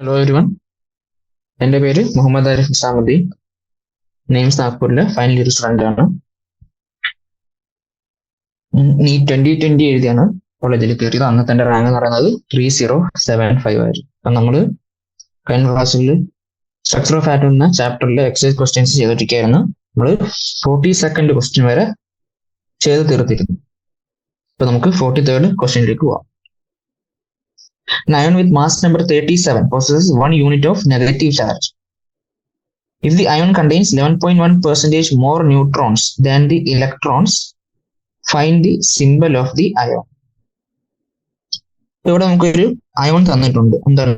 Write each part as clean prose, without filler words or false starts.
Hello everyone, എൻ്റെ പേര് Muhammad Arif Husamuddin. NIMS നാഗ്പൂരിലെ ഫൈനൽ ഇയർ സ്റ്റുഡൻ്റ് ആണ്. നീറ്റ് 2020 എഴുതിയാണ് കോളേജിൽ കയറിയത്. അന്നത്തെ എൻ്റെ റാങ്ക് എന്ന് പറയുന്നത് 3075 ആയിരുന്നു. അപ്പം നമ്മൾ കഴിഞ്ഞ ക്ലാസ്സിൽ സ്ട്രക്ചർ ഓഫ് ആറ്റം എന്ന ചാപ്റ്ററിൽ എക്സസൈസ് ക്വസ്റ്റ്യൻസ് ചെയ്തിരിക്കുകയായിരുന്നു. നമ്മൾ 42nd ക്വസ്റ്റ്യൻ വരെ ചെയ്ത് തീർത്തിരുന്നു. ഇപ്പൊ നമുക്ക് 43rd ക്വസ്റ്റ്യനിലേക്ക് പോവാം. An ion with mass number 37 possesses 1 unit of negative charge. If the ion contains 11.1% more neutrons than the electrons, find the symbol of the ion. ഇവിടെ നമുക്കൊരു അയോൺ തന്നിട്ടുണ്ട്. എന്താണ്?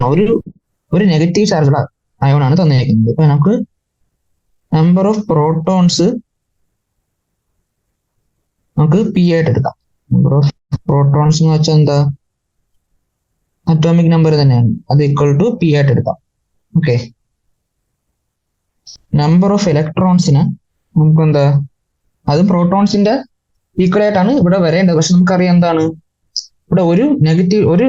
ഒരു നെഗറ്റീവ് ചാർജുള്ള അയോൺ ആണ് തന്നിരിക്കുന്നത്. അപ്പൊ നമുക്ക് നമ്പർ ഓഫ് പ്രോട്ടോൺസ് നമുക്ക് പി ആയിട്ട് എടുക്കാം. നമ്പർ ഓഫ് പ്രോട്ടോൺസ് എന്ന് വെച്ചാൽ എന്താ? അറ്റോമിക് നമ്പർ തന്നെയാണ്. അത് ഈക്വൽ ടു പി ആയിട്ട് എടുക്കാം. ഓക്കെ. നമ്പർ ഓഫ് ഇലക്ട്രോൺസിന് നമുക്ക് എന്താ? അത് പ്രോട്ടോൺസിന്റെ ഈക്വൽ ആയിട്ടാണ് ഇവിടെ വരേണ്ടത്. പക്ഷെ നമുക്കറിയാം എന്താണ് ഇവിടെ ഒരു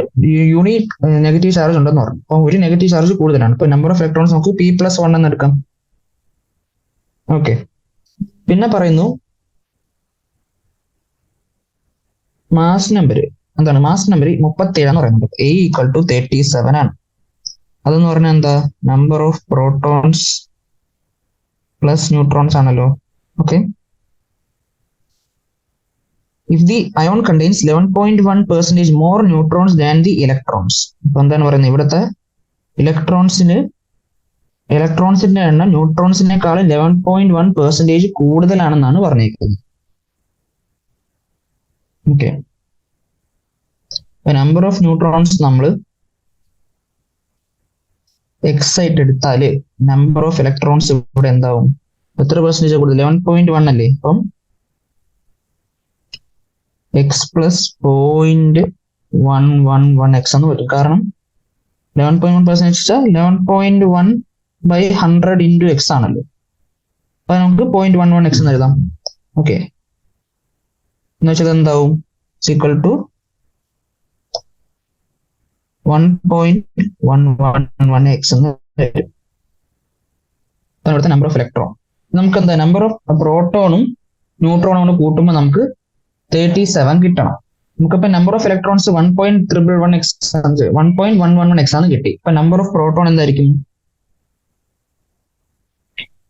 യൂണിറ്റ് നെഗറ്റീവ് ചാർജ് ഉണ്ടെന്ന് പറഞ്ഞു. അപ്പൊ ഒരു നെഗറ്റീവ് ചാർജ് കൂടുതലാണ്. ഇപ്പൊ നമ്പർ ഓഫ് ഇലക്ട്രോൺസ് നമുക്ക് P+1 എന്ന് എടുക്കാം. ഓക്കെ. പിന്നെ പറയുന്നു മാസ് നമ്പർ എന്താണ്? മാസ് നമ്പർ 37 എന്ന് പറയുന്നത്. A ഈക്വൽ ടു 37 ആണ്. അതെന്ന് പറഞ്ഞാൽ എന്താ? Number of protons plus neutrons ആണല്ലോ. Okay. If the ion contains 11.1% more neutrons than the electrons. ഇപ്പൊ എന്താണ് പറയുന്നത്? ഇവിടുത്തെ ഇലക്ട്രോൺസിന്റെ എണ്ണം ന്യൂട്രോൺസിനേക്കാളും 11.1% കൂടുതലാണെന്നാണ് പറഞ്ഞിരിക്കുന്നത്. ഓക്കെ. നമ്പർ ഓഫ് ന്യൂട്രോൺസ് നമ്മൾ എക്സ് ആയിട്ട് എടുത്താല് നമ്പർ ഓഫ് ഇലക്ട്രോൺസ് ഇവിടെ എന്താവും? എത്ര പെർസെന്റേജ് കൂടുതൽ? 11.1 അല്ലേ? അപ്പം എക്സ് പ്ലസ് 0.111 എന്ന് വരും. കാരണം 11.1% 11.1/100 ഇൻറ്റു എക്സ് ആണല്ലോ. അപ്പൊ നമുക്ക് 0.11x എന്ന് എഴുതാം. ഓക്കെ. എന്ന് വെച്ചാൽ എന്താവും? ഈക്വൽ ടു 1.111x എന്ന് വരും. ഇവിടുത്തെ നമ്പർ ഓഫ് ഇലക്ട്രോൺ. നമുക്ക് എന്താ? നമ്പർ ഓഫ് പ്രോട്ടോണും ന്യൂട്രോണും കൂടെ കൂട്ടുമ്പോൾ നമുക്ക് 37 കിട്ടണം. നമുക്കിപ്പോ നമ്പർ ഓഫ് ഇലക്ട്രോൺസ് 1.111x ആണ് കിട്ടി. ഇപ്പൊ നമ്പർ ഓഫ് പ്രോട്ടോൺ എന്തായിരിക്കും?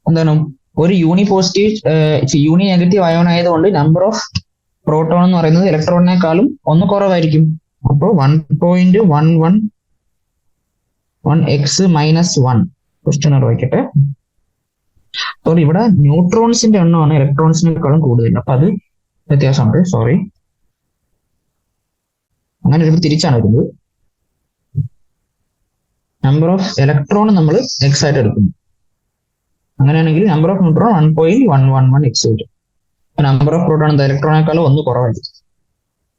എന്താണ്? ഒരു യൂണി നെഗറ്റീവ് അയോൺ ആയതുകൊണ്ട് നമ്പർ ഓഫ് പ്രോട്ടോൺ എന്ന് പറയുന്നത് ഇലക്ട്രോണിനേക്കാളും ഒന്ന് കുറവായിരിക്കും. അപ്പോൾ 1.111x -1 ക്വസ്റ്റ്യൻ വായിക്കട്ടെ. സോറി, ഇവിടെ ന്യൂട്രോൺസിന്റെ എണ്ണമാണ് ഇലക്ട്രോൺസിനേക്കാളും കൂടുതൽ. അപ്പൊ അത് വ്യത്യാസമുണ്ട്. സോറി, അങ്ങനെ ഒരു തിരിച്ചാണ് വരുന്നത്. നമ്പർ ഓഫ് ഇലക്ട്രോൺ നമ്മൾ എക്സ് ആയിട്ട് എടുക്കുന്നു. അങ്ങനെയാണെങ്കിൽ നമ്പർ ഓഫ് ന്യൂട്രോൺ 1.111x വരും. നമ്പർ ഓഫ് പ്രോട്ടോൺ എന്താ? ഇലക്ട്രോണേക്കാളും ഒന്ന് കുറവായിരിക്കും.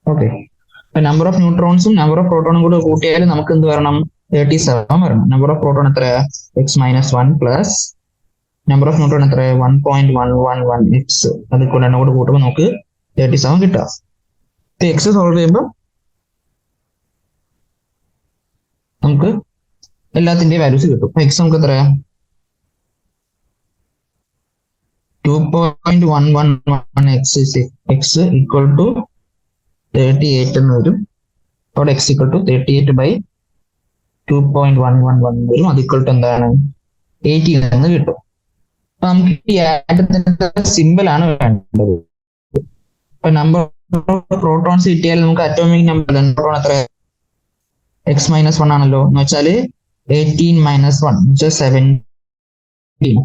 ഓക്കെ. നമ്പർ ഓഫ് ന്യൂട്രോൺസും നമ്പർ ഓഫ് പ്രോട്ടോണും കൂടെ കൂട്ടിയാൽ നമുക്ക് എന്ത് വരണം? 37 വരണം. നമ്പർ ഓഫ് പ്രോട്ടോൺ എത്ര? x-1 plus number of neutron എത്ര? 1.111x. അത് കൂടെ കൂട്ടുമ്പോൾ നമുക്ക് 37 കിട്ടുക. എക്സ് സോൾവ് ചെയ്യുമ്പോൾ നമുക്ക് എല്ലാത്തിന്റെയും വാല്യൂസ് കിട്ടും. എക്സ് നമുക്ക് എത്ര? 2.111x ഈക്വൽ ടു 38 എന്ന് വരും. അവിടെ x ഈക്വൽ ടു 38/2.111 വരും. അത് ഈക്വൽ ടു എന്താണ്? 18 എന്ന് കിട്ടും. അപ്പൊ നമുക്ക് ഈ ആറ്റത്തിന്റെ സിമ്പിൾ ആണ് വേണ്ടത്. ഇപ്പൊ നമ്പർ ഓഫ് പ്രോട്ടോൺസ് കിട്ടിയാൽ നമുക്ക് അറ്റോമിക് നമ്പർ എത്ര? x-1 ആണല്ലോ. എന്ന് വെച്ചാല് 18 - 1 17.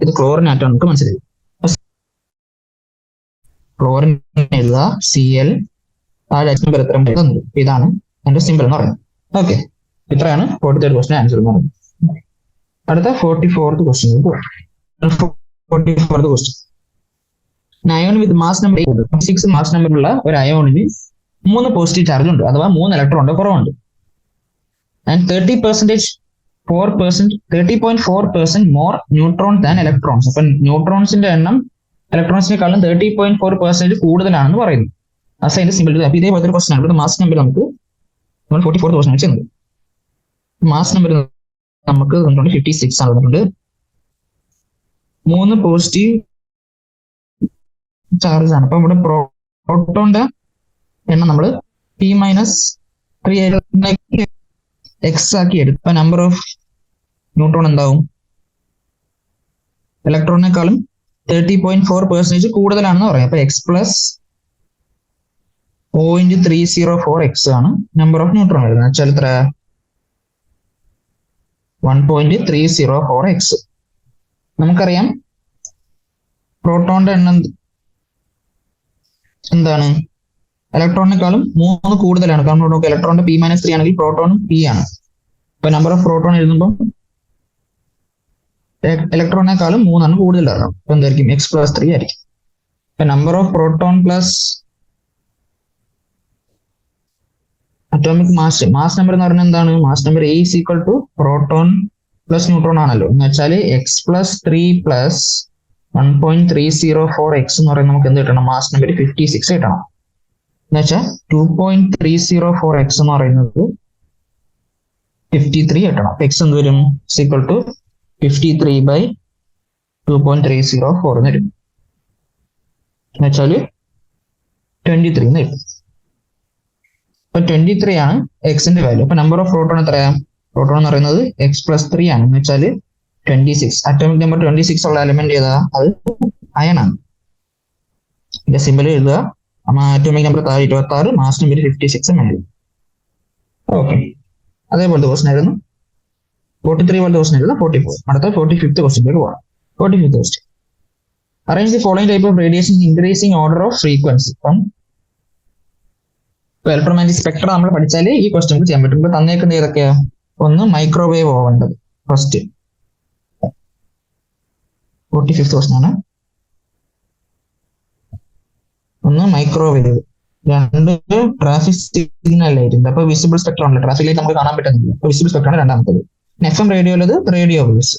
ഇത് ക്ലോറിൻ ആറ്റം നമുക്ക് മനസ്സിലായി. ക്ലോറിൻ എഴുതുക Cl. നമ്പർ എത്ര തന്നു? ഇതാണ് എന്റെ സിമ്പിൾ എന്ന് പറയുന്നത്. ഓക്കെ. ഇത്രയാണ് 43rd ക്വസ്റ്റ്യൻ ആൻസർ എന്ന് പറയുന്നത്. അടുത്ത 44th question. 44th question. Ion വിത്ത് മാസ് നമ്പർ 6 മാസ് നമ്പറുള്ള ഒരു അയോണിന് 3 പോസിറ്റീവ് ചാർജ് ഉണ്ട്, അഥവാ 3 ഇലക്ട്രോണിന്റെ കുറവുണ്ട്. And 30.4% more neutron than electrons. അപ്പൊ ന്യൂട്രോൺസിന്റെ എണ്ണം ഇലക്ട്രോൺസിനെക്കാളും 30.4% കൂടുതലാണെന്ന് പറയുന്നു. അസൈൻ്റെ സിമ്പിൾ. അപ്പൊ ഇതേപോലത്തെ ക്വസ്റ്റ്യൻ ആണ്. ഇവിടെ മാസ് നമ്പർ നമുക്ക് 44th ക്വസ്റ്റ്യൻ ചെയ്യുന്നത്. മാസ് നമ്പർ നമുക്ക് 56 ആണ് തന്നിട്ടുണ്ട്. 3 പോസിറ്റീവ് ചാർജ് ആണ്. അപ്പൊ ഇവിടെ പ്രോട്ടോന്റെ എണ്ണം നമ്മൾ P-3 എക്സ് ആക്കി എടുക്കും. അപ്പൊ നമ്പർ ഓഫ് ന്യൂട്രോൺ എന്താവും? ഇലക്ട്രോണിനേക്കാളും 30.4% കൂടുതലാണെന്ന് പറയാം. അപ്പൊ എക്സ് പ്ലസ് 0.304 എക്സ് ആണ് നമ്പർ ഓഫ് ന്യൂട്രോൺ വരുന്നത്. വെച്ചാൽ എത്ര? 1.304 എക്സ്. നമുക്കറിയാം പ്രോട്ടോണിന്റെ എണ്ണം എന്താണ്? ഇലക്ട്രോണിനേക്കാളും 3 കൂടുതലാണ്. കാരണം നമുക്ക് ഇലക്ട്രോണിന്റെ P-3 ആണെങ്കിൽ പ്രോട്ടോണും P ആണ്. അപ്പൊ നമ്പർ ഓഫ് പ്രോട്ടോൺ എഴുതുമ്പോൾ ഇലക്ട്രോണിനേക്കാളും 3 കൂടുതലാണ്. അപ്പൊ എന്തായിരിക്കും? എക്സ് പ്ലസ് 3 ആയിരിക്കും. അപ്പൊ number of proton plus atomic mass number എന്ന് പറഞ്ഞാൽ എന്താണ്? Mass number A is equal to proton plus neutron ആണല്ലോ. എന്ന് വെച്ചാൽ എക്സ് പ്ലസ് 3 പ്ലസ് 1.304 എക്സ് എന്ന് പറയുന്നത് നമുക്ക് എന്ത് കിട്ടണം? മാസ് നമ്പർ 56 കിട്ടണം. എന്ന് വെച്ചാൽ 2.304 എക്സ് എന്ന് പറയുന്നത് 53 കിട്ടണം. എക്സ് എന്ത് വരും? ഈക്വൽ ടു 53/2.304 എന്ന് വരും. എന്ന് വെച്ചാൽ 23 എന്ന് കിട്ടും. അപ്പൊ 23 ആണ് എക്സിന്റെ വാല്യൂ. അപ്പൊ നമ്പർ ഓഫ് പ്രോട്ടോൺ എത്രയാ? പ്രോട്ടോൺ എന്ന് പറയുന്നത് എക്സ് പ്ലസ് 3 ആണ്. എന്ന് വെച്ചാൽ 26. അറ്റോമിക് നമ്പർ 26 ഉള്ള എലമെന്റ് ഏതാ? അത് അയൺ ആണ്. ഇതിന്റെ സിമ്പിൾ എഴുതുക. അറ്റോമിക് നമ്പർ 26, മാസ് നമ്പർ 56 മേലെ. ഓക്കെ, അതേപോലത്തെ ക്വസ്റ്റൻ ആയിരുന്നു. 43 പോലത്തെ ക്വസ്റ്റൻ ആയിരുന്നു. 44. അടുത്ത 45th ക്വസ്റ്റ്യനിലേക്ക് പോകാം. 45th question. Arrange the following type of radiation increasing order of frequency. ഇപ്പൊ ഇലക്ട്രോമാഗ്നറ്റിക് സ്പെക്ട്രം നമ്മൾ പഠിച്ചാൽ ഈ ക്വസ്റ്റ്യൻ ചെയ്യാൻ പറ്റും. ഇപ്പൊ തന്നേക്കുന്ന ഏതൊക്കെയാ? ഒന്ന് മൈക്രോവേവ് ഓവേണ്ടത് ഫസ്റ്റ്. 45th ക്വസ്റ്റ്യൻ ആണ്. ഒന്ന് മൈക്രോവേവ്, 2 ട്രാഫിക് സിഗ്നൽ ലൈറ്റ്. അപ്പൊ വിസിബിൾ സ്പെക്ട്രം ആണ്. ട്രാഫിക് ലൈറ്റ് നമുക്ക് കാണാൻ പറ്റുന്നില്ല. അപ്പൊ വിസിബിൾ സ്പെക്ട്രം ആണ് രണ്ടാമത്തത്. FM റേഡിയോയിലത് റേഡിയോ വേവ്സ്.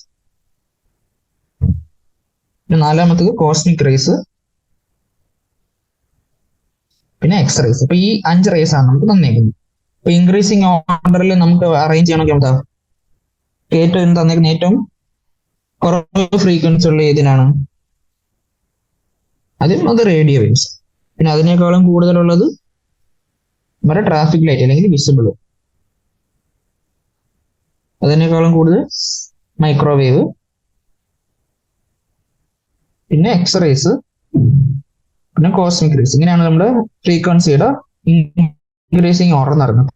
നാലാമത്തത് കോസ്മിക് റേസ്, പിന്നെ എക്സ് റേസ്. അപ്പൊ ഈ 5 റേസ് ആണ് നമുക്ക് തന്നേക്കുന്നത്. അപ്പൊ ഇൻക്രീസിങ് ഓർഡറിൽ നമുക്ക് അറേഞ്ച് ചെയ്യണമെങ്കിൽ എന്താ? ഏറ്റവും തന്നേക്കുന്ന ഏറ്റവും കുറവ് ഫ്രീക്വൻസി ഉള്ള ഏതിനാണ്? അത് റേഡിയോ വേവ്സ്. പിന്നെ അതിനേക്കാളും കൂടുതലുള്ളത് നമ്മുടെ ട്രാഫിക് ലൈറ്റ് അല്ലെങ്കിൽ വിസിബിൾ. അതിനേക്കാളും കൂടുതൽ മൈക്രോവേവ്, പിന്നെ എക്സ് റേസ്, പിന്നെ കോസ്മിക് റേസ്. ഇങ്ങനെയാണ് നമ്മുടെ ഫ്രീക്വൻസിയുടെ ഇൻക്രീസിങ് ഓർഡർ നടക്കുന്നത്.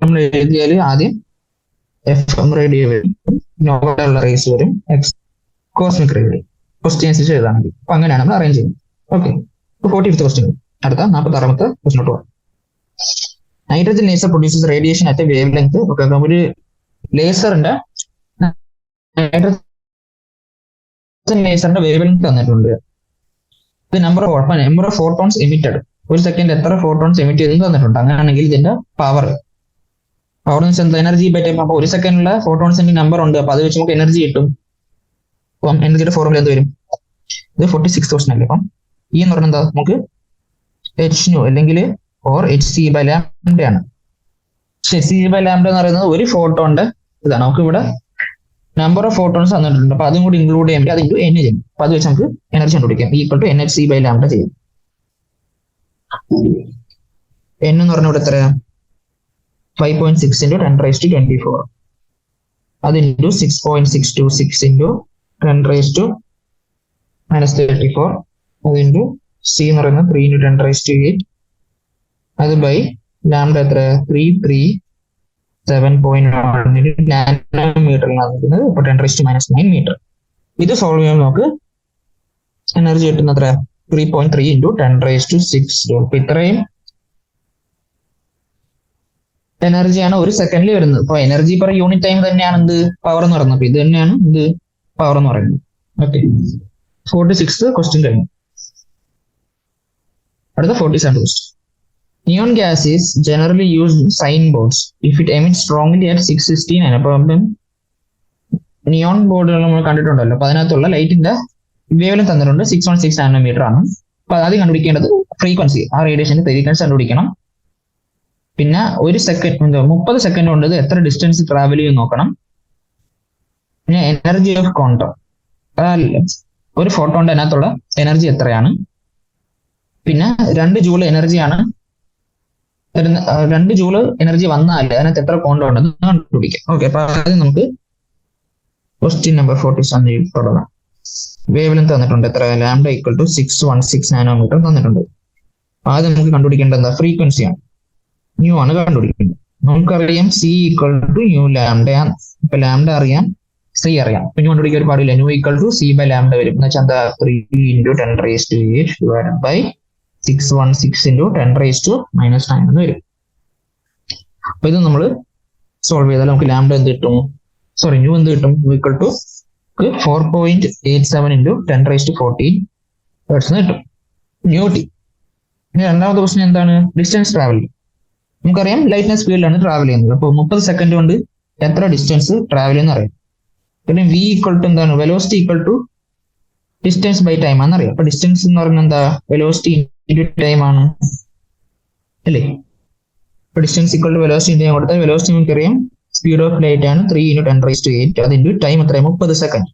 നമ്മൾ എഴുതിയാൽ ആദ്യം FM റേഡിയോ വരും, നോവലുള്ള റേസ് വരും, കോസ്മിക് റേഡിയോ. ക്വസ്റ്റ്യൻസ് എഴുതാൻ മതി. അപ്പൊ അങ്ങനെയാണ് നമ്മൾ അറേഞ്ച് ചെയ്യുന്നത്. Okay, 45th question. അടുത്ത 46th ക്വസ്റ്റ്യനോട്ട് പോകാം. Nitrogen laser produces radiation at wave length. Okay, ഒരു ലേസറിന്റെ വേവ് ലെങ്ത് തന്നിട്ടുണ്ട്. Number of photons emitted. ഒരു സെക്കൻഡ് എത്ര ഫോട്ടോൺസ് എമിറ്റ് ചെയ്തെന്ന് തന്നിട്ടുണ്ട്. അങ്ങനെയാണെങ്കിൽ ഇതിന്റെ പവർ എന്ന് വെച്ചാൽ എനർജി ബൈ ടൈം. അപ്പൊ ഒരു സെക്കൻഡിലെ ഫോട്ടോൺസിന്റെ നമ്പർ ഉണ്ട്. അപ്പൊ അത് വെച്ച് നമുക്ക് എനർജി കിട്ടും. അപ്പം എനർജിയുടെ ഫോർമുല എന്ത് വരും? ഇത് 46th ക്വസ്റ്റൻ അല്ലേ. അപ്പം ഈ എന്ന് പറഞ്ഞാൽ എന്താ? നമുക്ക് hν അല്ലെങ്കിൽ hc/λ ആണ്. hc/λ എന്ന് പറയുന്നത് ഒരു ഫോട്ടോന്റെ ഇതാണ്. നമുക്ക് ഇവിടെ നമ്പർ ഓഫ് ഫോട്ടോൺസ് തന്നിട്ടുണ്ട്. അപ്പൊ അതും കൂടി ഇൻക്ലൂഡ് ചെയ്യാൻ പറ്റും. അത് n ചെയ്യും. അപ്പൊ അത് വെച്ച് നമുക്ക് എനർജി കണ്ടുപിടിക്കാം. ഈക്വൽ ടു nhc/λ ചെയ്യും. n എന്ന് പറഞ്ഞ ഇവിടെ എത്രയാ? 5.6 × 10⁻²4. അത് ഇൻറ്റു 6.626 × 10⁻⁻34. അത് ഇൻറ്റു c എന്ന് പറയുന്നത് 3 × 10⁻8. അത് ബൈ ലാംഡ എത്ര? 337.1 നാനോമീറ്ററിലാണ് നിൽക്കുന്നത്. ഇപ്പോൾ 10⁻⁻9 മീറ്റർ. ഇത് സോൾവ് ചെയ്യുമ്പോൾ നമുക്ക് എനർജി കിട്ടുന്ന എത്ര? 3.3 × 10⁻6 ജൂൾ. അപ്പൊ ഇത്രയും എനർജിയാണ് ഒരു സെക്കൻഡിൽ വരുന്നത്. അപ്പൊ എനർജി പെർ യൂണിറ്റ് ടൈം തന്നെയാണ് എന്ത്? പവർ എന്ന് പറയുന്നത്. അപ്പൊ ഇത് തന്നെയാണ് ഇത് പവർ എന്ന് പറയുന്നത്. ഓക്കെ, 46th ക്വസ്റ്റ്യൻ കഴിഞ്ഞു. അടുത്ത 47th question. Neon gas is generally used in signboards if it emits strongly at 616. അപ്പൊ നിയോൺ ബോർഡുകൾ നമ്മൾ കണ്ടിട്ടുണ്ടല്ലോ. അപ്പൊ അതിനകത്തുള്ള ലൈറ്റിന്റെ വേവ് തന്നിട്ടുണ്ട് 616 നാനോമീറ്റർ ആണ്. അപ്പൊ ആദ്യം കണ്ടുപിടിക്കേണ്ടത് ഫ്രീക്വൻസി, ആ റേഡിയേഷന്റെ ഫ്രീക്വൻസി കണ്ടുപിടിക്കണം. പിന്നെ 30 സെക്കൻഡ് കൊണ്ട് ഇത് എത്ര ഡിസ്റ്റൻസ് ട്രാവൽ ചെയ്യും നോക്കണം. പിന്നെ എനർജി ഓഫ് ക്വാണ്ടം, ഒരു ഫോട്ടോന്റെ അതിനകത്തുള്ള എനർജി എത്രയാണ്. പിന്നെ 2 ജൂൾ എനർജിയാണ് 2 ജൂള് എനർജി വന്നാൽ അതിനകത്ത് എത്ര ക്വാണ്ടം ഉണ്ടെന്ന് കണ്ടുപിടിക്കാം. ഓക്കെ, അപ്പൊ ആദ്യം നമുക്ക് ക്വസ്റ്റ്യൻ നമ്പർ 47 തുടങ്ങാം. വേവ് ലെങ്ത് തന്നിട്ടുണ്ട്, എത്ര ലാംഡ ഈക്വൽ ടു 616 നാനോമീറ്റർ തന്നിട്ടുണ്ട്. ആദ്യം നമുക്ക് കണ്ടുപിടിക്കേണ്ടത് എന്താ, ഫ്രീക്വൻസിയാണ്, ന്യൂ ആണ് കണ്ടുപിടിക്കുന്നത്. നമുക്കറിയാം C equal to nu lambda. ഇപ്പൊ ലാംഡ അറിയാം, സി അറിയാം, പിന്നെ കണ്ടുപിടിക്കാൻ ഒരു പാടില്ല. Nu equal to C by lambda വരും എന്ന് വെച്ചാൽ എന്താ, 3 × 10⁸ ഡിവൈഡഡ് ബൈ 616 × 10⁻⁹ എന്ന് വരും. അപ്പൊ ഇത് നമ്മൾ സോൾവ് ചെയ്താൽ നമുക്ക് ലാംഡ എന്ത് കിട്ടും, ന്യൂ എന്ത് കിട്ടും, ഈക്വൽ ടു 4.87 × 10⁻14 ഹെർട്സ് കിട്ടും, ന്യൂ ടി. ഇനി രണ്ടാമത്തെ ക്വസ്റ്റ്യൻ എന്താണ്, ഡിസ്റ്റൻസ് ട്രാവൽ. നമുക്കറിയാം ലൈറ്റ്നെസ് സ്പീഡിലാണ് ട്രാവൽ ചെയ്യുന്നത്. അപ്പോൾ 30 സെക്കൻഡ് കൊണ്ട് എത്ര ഡിസ്റ്റൻസ് ട്രാവൽ ചെയ്യുന്ന അറിയാം. പിന്നെ വി ഈക്വൽ ടു എന്താണ്, velocity equal to distance by time ആണെന്നറിയാം. അപ്പൊ ഡിസ്റ്റൻസ് എന്ന് പറയുന്നത് എന്താ, വെലോസിറ്റി ഇൻറ്റു ടൈം ആണ് അല്ലേ. അപ്പൊ distance equal to velocity time കൊടുത്താൽ വെലോസിറ്റി നമുക്കറിയാം സ്പീഡ് ഓഫ് ലൈറ്റ് ആണ് 3 × 10⁸. അതിന്റെ ടൈം എത്രയാണ്, 30 സെക്കൻഡ്.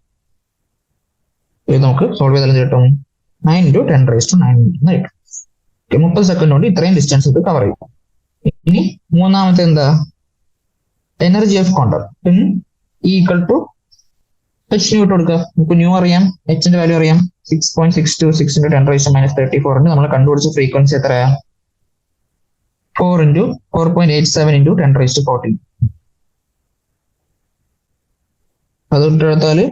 ഇത് നമുക്ക് സോൾവ് ചെയ്താൽ കിട്ടും 9 × 10⁻⁹ എന്ന് കിട്ടും. 30 സെക്കൻഡ് കൊണ്ട് ഇത്രയും ഡിസ്റ്റൻസ് ഇത് കവർ ചെയ്യും. ഇനി മൂന്നാമത്തെ എന്താ, energy of quantum. Equal to H nu ഇട്ട് കൊടുക്കുക. നമുക്ക് ന്യൂ അറിയാം, എച്ചിന്റെ വാല്യൂ അറിയാം, 6.626 × 10⁻⁻34 ഉണ്ട്. നമ്മൾ കണ്ടുപിടിച്ച ഫ്രീക്വൻസി എത്രയാ, 4 × 4.87 × 10⁻14. അതൊട്ടെടുത്താല്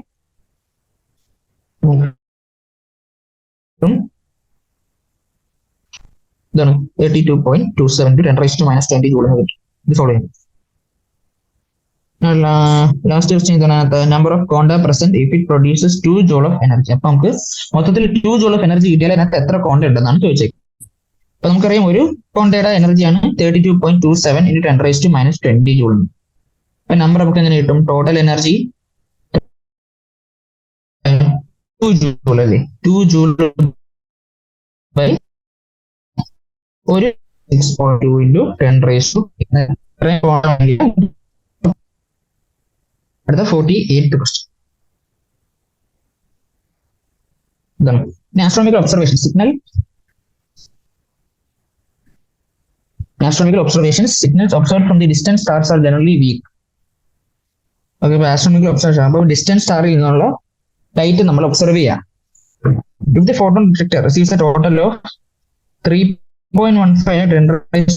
ഇതാണ് 32.27 × 10⁻20 ജൂൾ എന്ന് കിട്ടും. ഇത് സോൾവ് ചെയ്യും. ലാസ്റ്റ് ക്വസ്റ്റ്യൻ ഇതിനകത്ത് number of quanta present if it produces 2 joule of energy. അപ്പൊ നമുക്ക് മൊത്തത്തിൽ 2 ജൂൾ ഓഫ് എനർജി കിട്ടിയാൽ അതിനകത്ത് എത്ര ക്വാണ്ട ഉണ്ടെന്നാണ് ചോദിച്ചത്. അപ്പൊ നമുക്കറിയാം ഒരു ക്വാണ്ടയുടെ എനർജിയാണ് 32.27 × 10⁻20 ജൂൾ. അപ്പൊ നമ്പർ നമുക്ക് എങ്ങനെ കിട്ടും, ടോട്ടൽ എനർജി 2 ജൂൾ അല്ലേ, 2 ജൂൾ ബൈ ഒരു 6.2 × 10⁻. അടുത്ത 48th ക്വസ്റ്റ്യൻ ഇതാണ്. Astronomical observation signals observed from the distance stars are generally weak. Okay, astronomical observation അപ്പോൾ ഡിസ്റ്റൻസ് സ്റ്റാറിൽ നിന്നുള്ള ലൈറ്റ് നമ്മൾ ഒബ്സർവ് ചെയ്യാം. If the photon detector receives a total of 3.15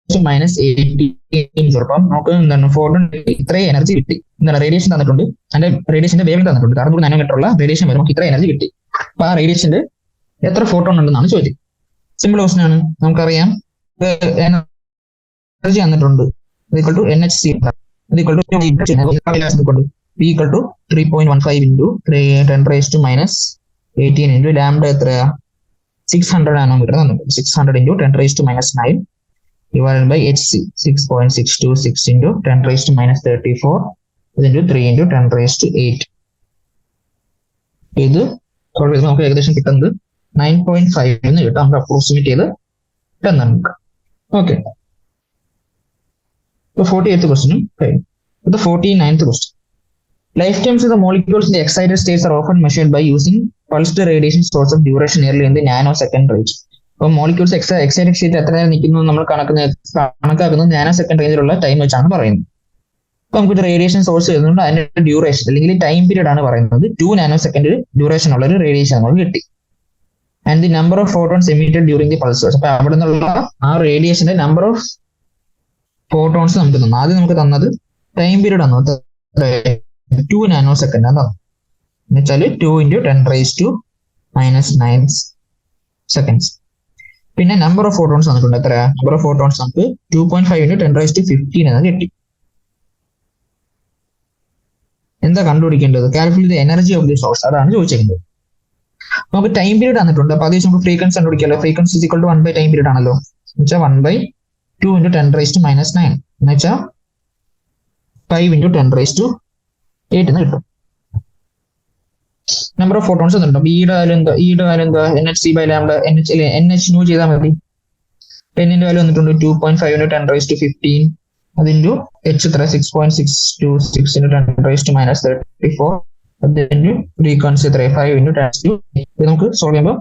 10⁻18. അപ്പം നമുക്ക് എന്താണ്, ഫോട്ടോൺ ഇത്രയും എനർജി കിട്ടി, എന്താണ് റേഡിയേഷൻ തന്നിട്ടുണ്ട്, അതിന്റെ റേഡിയേഷന്റെ വേവ് തന്നിട്ടുണ്ട്, 600 നാനോമീറ്റർ ഉള്ള റേഡിയേഷൻ വരും, നമുക്ക് ഇത്ര എനർജി കിട്ടി. അപ്പൊ ആ റേഡിയേഷന്റെ എത്ര ഫോട്ടോൺ ഉണ്ടെന്നാണ് ചോദ്യം. സിമ്പിൾ ക്വസ്റ്റൻ ആണ്, നമുക്കറിയാം എനർജി തന്നിട്ടുണ്ട് equal to NHC equal to 3.15 × 10⁻18 × lambda എത്രയാ, 600 നാനോമീറ്റർ തന്നിട്ടുണ്ട്. 600 × 10⁻9 divided by HC 6.626 × 10⁻34 into 3 × 10⁸. ഇത് സോൾവ് ചെയ്ത് നമുക്ക് ഏകദേശം കിട്ടുന്നത് 9.5 എന്ന് കിട്ടും. നമുക്ക് അപ്രോക്സിമേറ്റ് ചെയ്ത് നമുക്ക് ഓക്കെ. 48th ക്വസ്റ്റ്യൻ കഴിഞ്ഞു. 49th question. Lifetimes of the molecules in the excited states are often measured by using pulsed radiation source of duration nearly in the nanosecond range. അപ്പോൾ മോളിക്യൂൾസ് എക്സൈറ്റഡ് സ്റ്റേറ്റ് എത്ര നേരം നിൽക്കുന്നു നമ്മൾ കണക്കാക്കുന്നത് nano second റേഞ്ചിലുള്ള time വെച്ചാണ് പറയുന്നത്. അപ്പൊ നമുക്ക് റേഡിയേഷൻ സോഴ്സ് വരുന്നുണ്ട്, അതിന്റെ ഡ്യൂറേഷൻ അല്ലെങ്കിൽ ടൈം പീരീഡ് ആണ് പറയുന്നത്. 2 നാനോ സെക്കൻഡ് ഡ്യൂറേഷൻ ഉള്ള ഒരു റേഡിയേഷൻ നമുക്ക് കിട്ടി. And the number of photons emitted during the pulse. അപ്പൊ അവിടെ നിന്നുള്ള ആ റേഡിയേഷന്റെ നമ്പർ ഓഫ് ഫോട്ടോൺസ് നമുക്ക് തന്നു. ആദ്യം നമുക്ക് തന്നത് ടൈം പീരീഡ് ആണ്, 2 നാനോ സെക്കൻഡ് ആണ് തന്നത്. എന്ന് വെച്ചാൽ 2 × 10⁻⁹ സെക്കൻഡ്സ്. പിന്നെ നമ്പർ ഓഫ് ഫോട്ടോൺസ് തന്നിട്ടുണ്ട്, എത്ര നമ്പർ ഓഫ് ഫോട്ടോൺസ് നമുക്ക് 2.5 × 10⁻15 എന്ന് കിട്ടി. എന്താ കണ്ടുപിടിക്കേണ്ടത്, calculate the energy of the source, അതാണ് ചോദിച്ചിരിക്കുന്നത്. നമുക്ക് ടൈം പീരീഡ് തന്നിട്ടുണ്ട്, അപ്പൊ അതേ നമുക്ക് ഫ്രീക്വൻസി കണ്ടുപിടിക്കാമല്ലോ. Frequency equal to 1 time period ആണല്ലോ, എന്ന് വെച്ചാൽ 1/2 × 10⁻⁹ എന്ന് വെച്ചാൽ 5 × 10⁸ എന്ന് കിട്ടും. നമ്പർ ഓഫ് ഫോട്ടോൺസ് തന്നിട്ടുണ്ട്. ഈയുടെ വാല്യൂ എന്താ, NHC by lambda, NH nu ചെയ്താൽ മതി. എന്നിന്റെ വാല്യൂ വന്നിട്ടുണ്ട് 2.5 into 10 raised to 15. അത് ഇൻറ്റു എച്ച് എത്ര 6.626 into 10 raised to minus 34. അത് ഇൻറ്റു ഫ്രീക്വൻസി എത്ര 5 into 10 to ഇത് നമുക്ക് സോൾവ് ചെയ്യുമ്പോൾ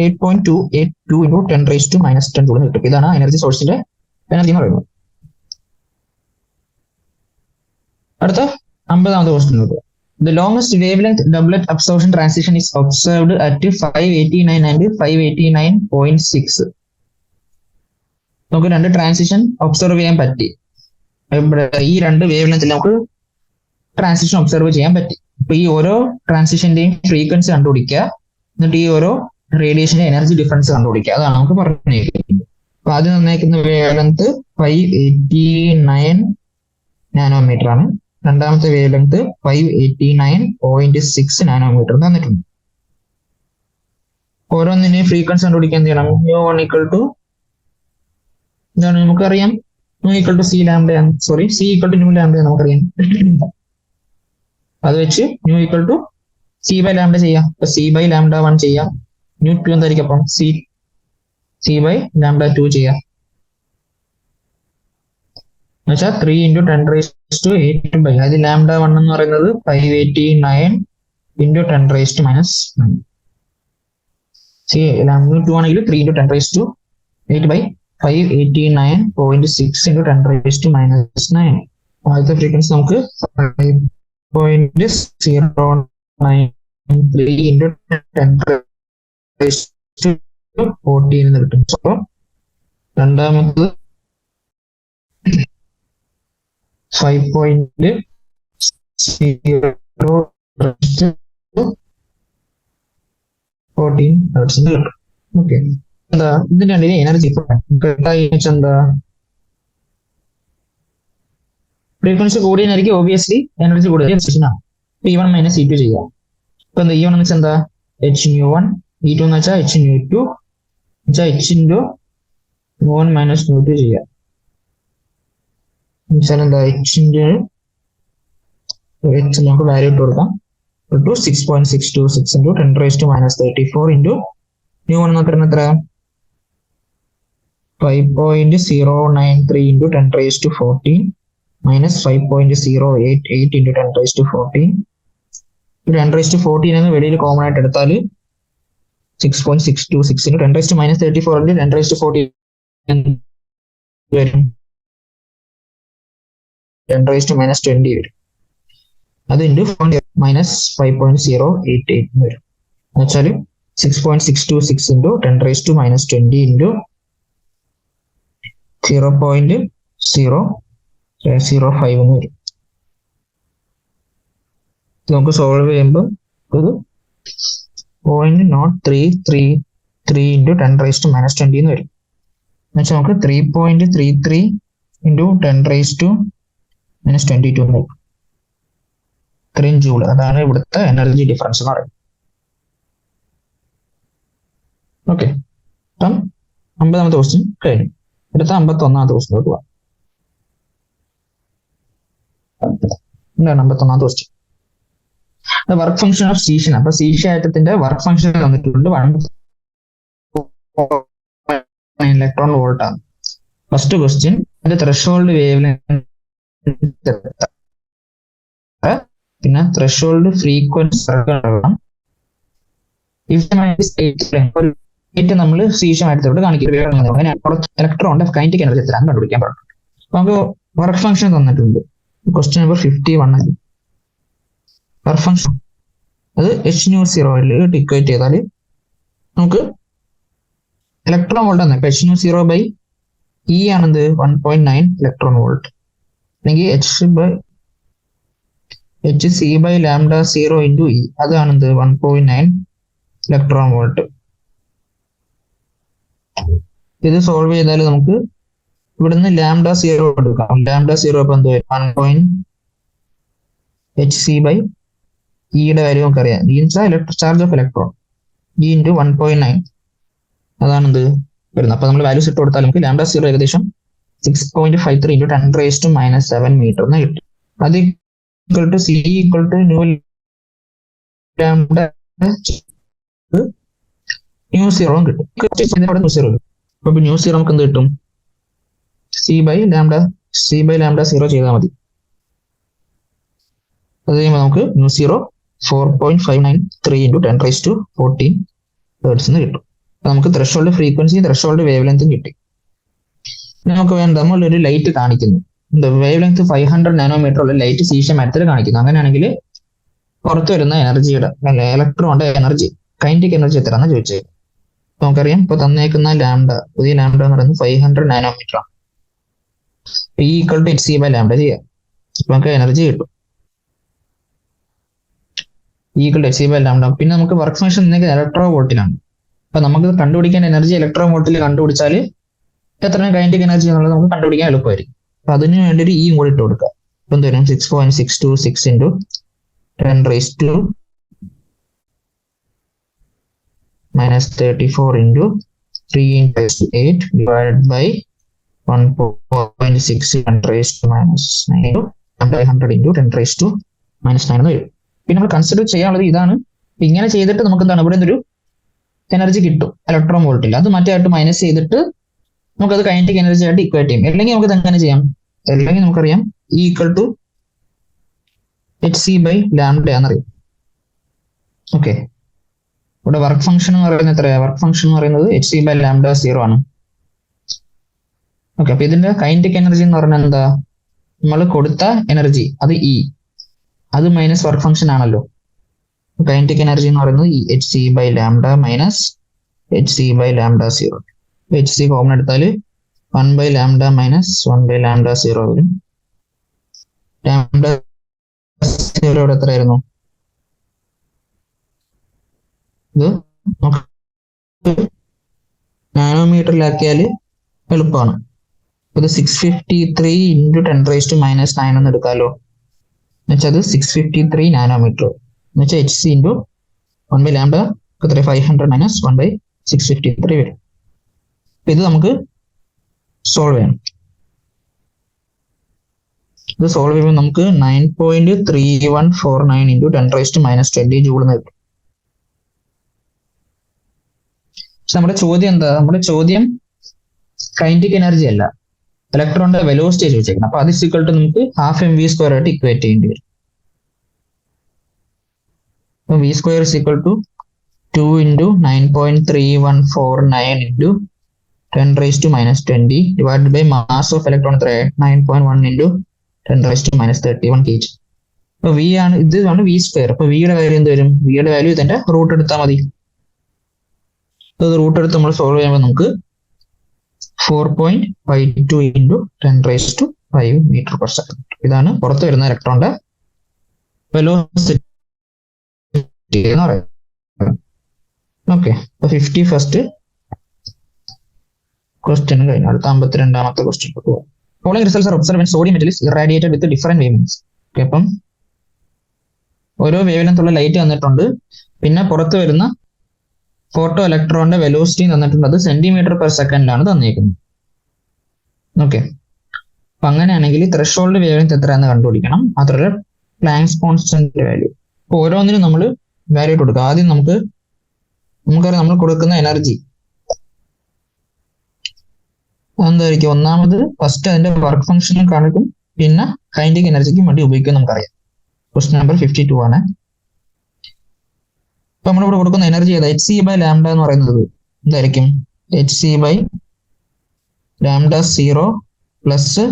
8.282 into 10 raised to minus 10 joule കിട്ടും. ഇതാണ് എനർജി സോഴ്സിന്റെ എനർജി എന്ന് പറയുന്നത്. അടുത്ത 50ാമത്തെ ക്വസ്റ്റ്യൻ നോക്കുക. The longest wavelength doublet absorption transition is observed at 589 and 589.6. നമുക്ക് രണ്ട് ട്രാൻസിഷൻ ഒബ്സർവ് ചെയ്യാൻ പറ്റി. ഈ രണ്ട് വേവ് ലെങ്ത്തിൽ നമുക്ക് ട്രാൻസിഷൻ ഒബ്സർവ് ചെയ്യാൻ പറ്റി. അപ്പൊ ഈ ഓരോ ട്രാൻസിഷന്റെയും ഫ്രീക്വൻസി കണ്ടുപിടിക്കുക, എന്നിട്ട് ഈ ഓരോ റേഡിയേഷന്റെ എനർജി ഡിഫറൻസ് കണ്ടുപിടിക്കുക. അതാണ് നമുക്ക് പറഞ്ഞിരിക്കുന്നത്. അപ്പൊ ആദ്യം തന്നേക്കുന്ന വേവ് ലെങ്ത് 589 നാനോമീറ്റർ ആണ്. രണ്ടാമത്തെ വേവ് ലെങ്ത് 589.6 നാനോമീറ്റർ തന്നിട്ടുണ്ട്. ഓരോന്നിനെയും ഫ്രീക്വൻസി കണ്ടുപിടിക്കാൻ എന്ത് ചെയ്യണം? μ1 = എന്താണ് നമുക്കറിയാം, μ = c lambda, sorry c = new lambda നമുക്കറിയാം. അത് വെച്ച് μ = c/λ ചെയ്യാം. അപ്പൊ c/λ1 ചെയ്യാം. μ2 എന്തായിരിക്കും? അപ്പം c/λ2 ചെയ്യാം. എന്നുവെച്ചാൽ 3 into 10 raised to 8 by, അതായത് λ1 എന്ന് പറയുന്നത് 589 into 10 raised to minus 9. λ2 ആണെങ്കിൽ 3 into 10 raised to 8 by 589.6 into 10 raised to minus 9. ആദ്യത്തെ ഫ്രീക്വൻസി നമുക്ക് 5.093 into 10 raised to 14 എന്ന് കിട്ടും. അപ്പൊ രണ്ടാമത്തത് 5.0 14 ഹെർട്സ് കിട്ടും. ഓക്കെ, എന്താ ഇതിന്റെ രണ്ടിന് എനർജി എന്താ? ഫ്രീക്വൻസി കൂടിയായിരിക്കും ഓബിയസ്ലി എനർജി കൂടുതൽ. E1 - E2 ചെയ്യാം. ഇപ്പൊ എന്താ E1 എന്ന് വെച്ചാൽ എന്താ? h/μ1, E2 എന്ന് വെച്ചാൽ h/μ2, h into μ1 - μ2 ചെയ്യാം. എന്താ h നമുക്ക് വാല്യൂ ഇട്ട് കൊടുക്കാം. 6.626 into 10 raised to minus 34 into μ1 എന്ന് പറയുന്നത് എത്ര? 5.093 into 10 raised to 14 minus 5.088 into 10 raised to 14. 10 raised to 14 എന്ന് വെളിയിൽ കോമൺ ആയിട്ട് എടുത്താൽ 6.626 into 10 raised to minus 34 into 10 raised to 14 വരും. 10 raised to minus 20 വരും. അത് ഇൻറ്റു minus 5.088 വരും. എന്നുവെച്ചാൽ 6.626 into 10 raised to minus 20 into 0.005 എന്ന് വരും. നമുക്ക് സോൾവ് ചെയ്യുമ്പോൾ ഒരു 0.0333 into 10 raised to minus 20 എന്ന് വരും. എന്നുവെച്ചാൽ നമുക്ക് 3.33 into 10 raised to minus 22 എന്ന് വരും. 3 ജൂൾ. അതാണ് ഇവിടുത്തെ എനർജി ഡിഫറൻസ് എന്ന് പറയുന്നത്. ഓക്കെ, അപ്പം 50ാമത്തെ ക്വസ്റ്റ്യൻ കഴിഞ്ഞു. അടുത്ത 51ാമത്തെ ക്വസ്റ്റ്യനിലോട്ട് പോവാം. എന്താണ് 51ാമത്തെ ക്വസ്റ്റ്യൻ? Work function of സീഷൻ. അപ്പൊ സീഷൻ ആറ്റത്തിന്റെ വർക്ക് ഫംഗ്ഷൻ തന്നിട്ടുണ്ട് 1 ഇലക്ട്രോൺ വോൾട്ട് ആണ്. ഫസ്റ്റ് ക്വസ്റ്റ്യൻ, അതിന്റെ ത്രെഷോൾഡ് വേവ് ലെങ്ത്, പിന്നെ ത്രെഷോൾഡ് ഫ്രീക്വൻസി നമ്മൾ സീഷൻ ആറ്റത്തോട് കാണിക്കുന്നത് ഇലക്ട്രോണിന്റെ കൈനറ്റിക് എനർജി എത്രയാണ് കണ്ടുപിടിക്കാൻ പാടും. അപ്പൊ നമുക്ക് വർക്ക് ഫംഗ്ഷൻ തന്നിട്ടുണ്ട്. ക്വസ്റ്റ്യൻ നമ്പർ 51 വർക്ക് ഫംഗ്ഷൻ അത് h/0 ഇക്വേറ്റ് ചെയ്താൽ നമുക്ക് ഇലക്ട്രോൺ വോൾട്ട് ആണ്. ഇപ്പൊ h/0/E ആണെന്ത് 1.9 ഇലക്ട്രോൺ വോൾട്ട്, അല്ലെങ്കിൽ hc/λ0 into E അതാണെന്ത് 1.9 electron volt. ഇത് സോൾവ് ചെയ്താൽ നമുക്ക് ഇവിടുന്ന് λ0 എടുക്കാം. λ0 ഇപ്പൊ എന്ത് 1.hc/E യുടെ വാല്യൂ നമുക്കറിയാം. E charge of electron, E into 1.9 അതാണെന്ത് വരുന്നത്. അപ്പൊ നമ്മൾ വാല്യൂസ് ഇട്ട് കൊടുത്താൽ നമുക്ക് λ0 ഏകദേശം 6.53 into 10 raised to minus 7 metre എന്ന് കിട്ടും. അത് C = ന്യൂ λ μ0 കിട്ടും. അപ്പൊ ന്യൂ സീറോ നമുക്ക് എന്ത് കിട്ടും? സി ബൈ ലാംഡ 0 ചെയ്താൽ മതി. അത് കഴിയുമ്പോൾ നമുക്ക് ന്യൂ സീറോ 4.593 ഇൻറ്റു 10⁻14 ഹേർട്സ് എന്ന് കിട്ടും. നമുക്ക് ത്രെഷോൾഡ് ഫ്രീക്വൻസി, ത്രെഷോൾഡ് വേവ് ലെങ്തും കിട്ടി. നമുക്ക് വേണ്ട നമ്മളൊരു ലൈറ്റ് കാണിക്കുന്നു, വേവ് ലെങ്ത് 500 നാനോമീറ്റർ ഉള്ള ലൈറ്റ് സീഷ്യം മരത്തിൽ കാണിക്കുന്നു. അങ്ങനെയാണെങ്കിൽ പുറത്തു വരുന്ന എനർജിയുടെ ഇലക്ട്രോണിന്റെ എനർജി, കൈനറ്റിക് എനർജി എത്രയാണെന്ന് ചോദിച്ചത്. നമുക്കറിയാം ഇപ്പൊ തന്നേക്കുന്ന ലാംഡ, പുതിയ ലാംഡ എന്ന് പറയുന്നത് 500 നാനോമീറ്റർ ആണ്. E equal to hc by lambda ചെയ്യാം, അപ്പൊ നമുക്ക് എനർജി കിട്ടും. Equal to hc by lambda. പിന്നെ നമുക്ക് വർക്ക് ഫംഗ്ഷൻ ഇലക്ട്രോ വോൾട്ടിലാണ്. അപ്പൊ നമുക്ക് കണ്ടുപിടിക്കാൻ എനർജി ഇലക്ട്രോ വോൾട്ടിൽ കണ്ടുപിടിച്ചാൽ എത്രയാണ് കൈനറ്റിക് എനർജി എന്നുള്ളത് നമുക്ക് കണ്ടുപിടിക്കാൻ എളുപ്പമായിരിക്കും. അപ്പൊ അതിന് വേണ്ടി ഒരു ഇ കൂടി ഇട്ട് കൊടുക്കുക. ഇപ്പൊ എന്ത് വരും? 6.626 into 10⁻34 into 3⁸8 divided by 1.6 10⁻9 500 into 10⁻9 എന്ന് വരും. പിന്നെ നമ്മൾ കൺസിഡർ ചെയ്യാനുള്ളത് ഇതാണ്. ഇങ്ങനെ ചെയ്തിട്ട് നമുക്ക് എന്താണ് ഇവിടെ നിന്നൊരു എനർജി കിട്ടും ഇലക്ട്രോൺ വോൾട്ടിൽ. അത് മറ്റേയായിട്ട് മൈനസ് ചെയ്തിട്ട് നമുക്കത് കൈനറ്റിക് എനർജി ആയിട്ട് ഇക്വേറ്റ് ചെയ്യും. അല്ലെങ്കിൽ നമുക്ക് എങ്ങനെ ചെയ്യാം? അല്ലെങ്കിൽ നമുക്കറിയാം E equal to hc by lambda എന്നറിയാം. ഓക്കെ, ഇവിടെ വർക്ക് ഫംഗ്ഷൻ എന്ന് പറയുന്നത് എത്രയാണ്? വർക്ക് ഫംഗ്ഷൻ എന്ന് പറയുന്നത് hc ബൈ ലാംഡ 0 ആണ്. ഓക്കെ, അപ്പൊ ഇതിന്റെ കൈനറ്റിക് എനർജി എന്ന് പറഞ്ഞാൽ എന്താ? നമ്മൾ കൊടുത്ത എനർജി അത് E, അത് മൈനസ് വർക്ക് ഫംഗ്ഷൻ ആണല്ലോ. കൈനറ്റിക് എനർജി എന്ന് പറയുന്നത് hc by lambda minus hc by lambda 0. hc common എടുത്താൽ 1 by lambda minus 1 by lambda 0 വരും. ലാംഡ 0 ഇവിടെ എത്രയായിരുന്നു? ഇത് നാനോമീറ്ററിലാക്കിയാൽ എളുപ്പമാണ്. ഇത് 653 ഇൻറ്റു 10⁻9 എന്ന് എടുക്കാമല്ലോ. എന്നുവെച്ചാൽ അത് 653 നാനോമീറ്റർ എന്ന് വെച്ചാൽ hc into 1 by lambda 500 minus 1 by 653 വരും. ഇത് നമുക്ക് സോൾവ് ചെയ്യണം. ഇത് സോൾവ് ചെയ്യുമ്പോൾ നമുക്ക് 9.3149 ഇൻറ്റു 10⁻20 ജൂൾ എന്ന് കിട്ടും. പക്ഷെ നമ്മുടെ ചോദ്യം എന്താ? നമ്മുടെ ചോദ്യം കൈനറ്റിക് എനർജി അല്ല, ഇലക്ട്രോണിന്റെ വെലോസിറ്റി ചോദിച്ചേക്കണം. അപ്പൊ അത് ഈക്വൽ ടു നമുക്ക് ½ mv² ആയിട്ട് ഇക്വേറ്റ് ചെയ്യേണ്ടി വരും. അപ്പൊ v² is equal to 2 into 9.3149 into 10⁻20 divided by mass of electron 9.1 into 10⁻31 kg. അപ്പൊ v ആണ്, ഇതാണ് v². അപ്പൊ v യുടെ വാല്യൂ എന്ത് വരും? v യുടെ വാല്യൂ ഇതിന്റെ റൂട്ട് എടുത്താൽ മതി. റൂട്ട് എടുത്ത് നമ്മൾ സോൾവ് ചെയ്യുമ്പോൾ നമുക്ക് 4.52 ഇൻറ്റു 10⁻5 മീറ്റർ പെർ സെക്കൻഡ്. ഇതാണ് പുറത്ത് വരുന്ന ഇലക്ട്രോണിന്റെ വെലോസിറ്റി എന്ന് പറയുന്നത്. ഓക്കെ, അപ്പൊ 51st ക്വസ്റ്റ്യൻ കഴിഞ്ഞു. അടുത്ത 52ാമത്തെ ക്വസ്റ്റ്യൻ പോകാം. Following results are observed when sodium metal is irradiated with different wavelengths. അപ്പം ഓരോ വേവ് ലെങ്ത് ഉള്ള ലൈറ്റ് തന്നിട്ടുണ്ട്. പിന്നെ പുറത്ത് വരുന്ന ഫോട്ടോ ഇലക്ട്രോണിന്റെ വെലോസിറ്റി തന്നിട്ടുണ്ട്. അത് സെന്റിമീറ്റർ പെർ സെക്കൻഡിലാണ് തന്നിരിക്കുന്നത്. ഓക്കെ, അപ്പൊ അങ്ങനെയാണെങ്കിൽ ത്രെഷോൾഡ് വേവ് ലെങ്ത് എത്രയാണെന്ന് കണ്ടുപിടിക്കണം. മാത്രമല്ല പ്ലാങ്ക്സ് കോൺസ്റ്റന്റ് വാല്യൂ. അപ്പൊ ഓരോന്നിനും നമ്മൾ വാല്യൂ കൊടുക്കുക. ആദ്യം നമുക്കറിയാം നമ്മൾ കൊടുക്കുന്ന എനർജി എന്തായിരിക്കും? ഒന്നാമത് ഫസ്റ്റ് അതിന്റെ വർക്ക് ഫംഗ്ഷനും കാണിക്കും, പിന്നെ കൈനറ്റിക് എനർജിക്കും വേണ്ടി ഉപയോഗിക്കും നമുക്കറിയാം. ക്വസ്റ്റ്യൻ നമ്പർ 52 ആണ്. അപ്പൊ നമ്മളിവിടെ കൊടുക്കുന്ന എനർജി ഏതാ? hc ബൈ ലാംഡ എന്ന് പറയുന്നത് എന്തായിരിക്കും? hc by lambda 0 plus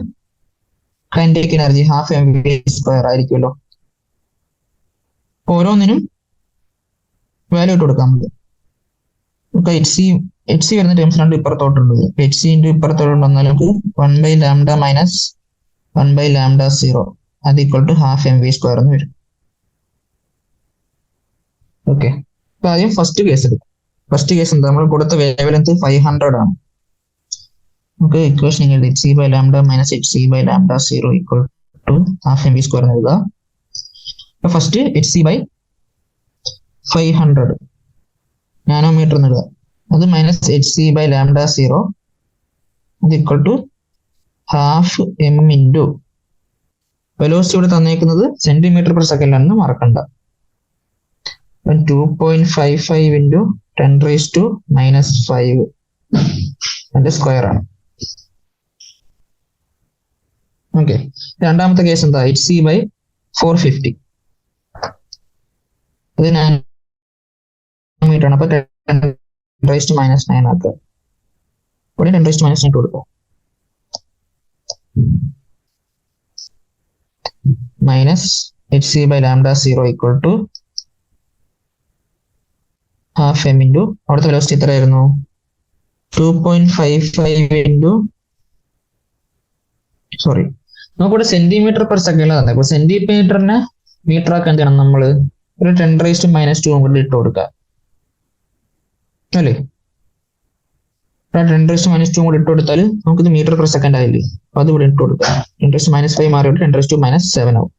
kinetic energy ½ mv² ആയിരിക്കുമല്ലോ. ഓരോന്നിനും വാല്യൂ ഇട്ട് കൊടുക്കാം നമുക്ക്. hc വരുന്ന ടേംസ് രണ്ട് ഇപ്പുറത്തോട്ടുണ്ട്. hc ഇൻറ്റു ഇപ്പുറത്തോട്ട് വന്നാൽ നമുക്ക് 1 by lambda minus 1 by lambda 0 അത് ഈക്വൽ ടു ½ mv² എന്ന് വരും. ഓക്കെ, അപ്പൊ ആദ്യം ഫസ്റ്റ് കേസ് എടുക്കും. ഫസ്റ്റ് കേസ് എന്താ? നമ്മൾ കൊടുത്ത വേവ് ലെങ്ത് 500 ആണ്. നമുക്ക് ഇക്വേഷൻ എഴുതി hc by lambda minus hc by lambda 0 equal to ½ mv² എന്ന് എഴുതുക. അപ്പൊ ഫസ്റ്റ് hc ബൈ 500 നാനോമീറ്റർ എന്ന് എഴുതുക. അത് മൈനസ് hc ബൈ ലാംഡ 0 അത് equal to ½ m into velocity ഇവിടെ തന്നേക്കുന്നത് സെന്റിമീറ്റർ പെർ സെക്കൻഡിലാണെന്ന് മറക്കണ്ട. 2.55 ഇൻറ്റു 10⁻⁻5 അതിന്റെ സ്ക്വയർ ആണ്. ഓക്കെ, രണ്ടാമത്തെ കേസ് എന്താ? HC/450. അത് നാനോമീറ്റർ ആണ്. അപ്പൊ 10⁻⁹ ആക്കുക. ഇവിടെ 10⁻⁹ കൊടുക്കാം. Minus HC/λ0 equal to half M into അവിടുത്തെ വെലോസിറ്റി എത്രയായിരുന്നു? 2.55 ഇൻറ്റു സോറി, നമുക്കിവിടെ സെന്റിമീറ്റർ പെർ സെക്കൻഡ് തന്നെ. അപ്പൊ സെന്റിമീറ്ററിനെ മീറ്റർ ആക്കാൻ എന്ത് ചെയ്യണം? നമ്മൾ ഒരു 10⁻⁻² കൂടി ഇട്ട് കൊടുക്കുക അല്ലേ? 10⁻⁻² കൂടി ഇട്ട് കൊടുത്താൽ നമുക്കിത് മീറ്റർ പെർ സെക്കൻഡ് ആയില്ലേ? അപ്പൊ അത് ഇവിടെ ഇട്ട് കൊടുക്കുക. 10⁻⁵ മാറിയിട്ട് 10⁻⁻7 ആവും.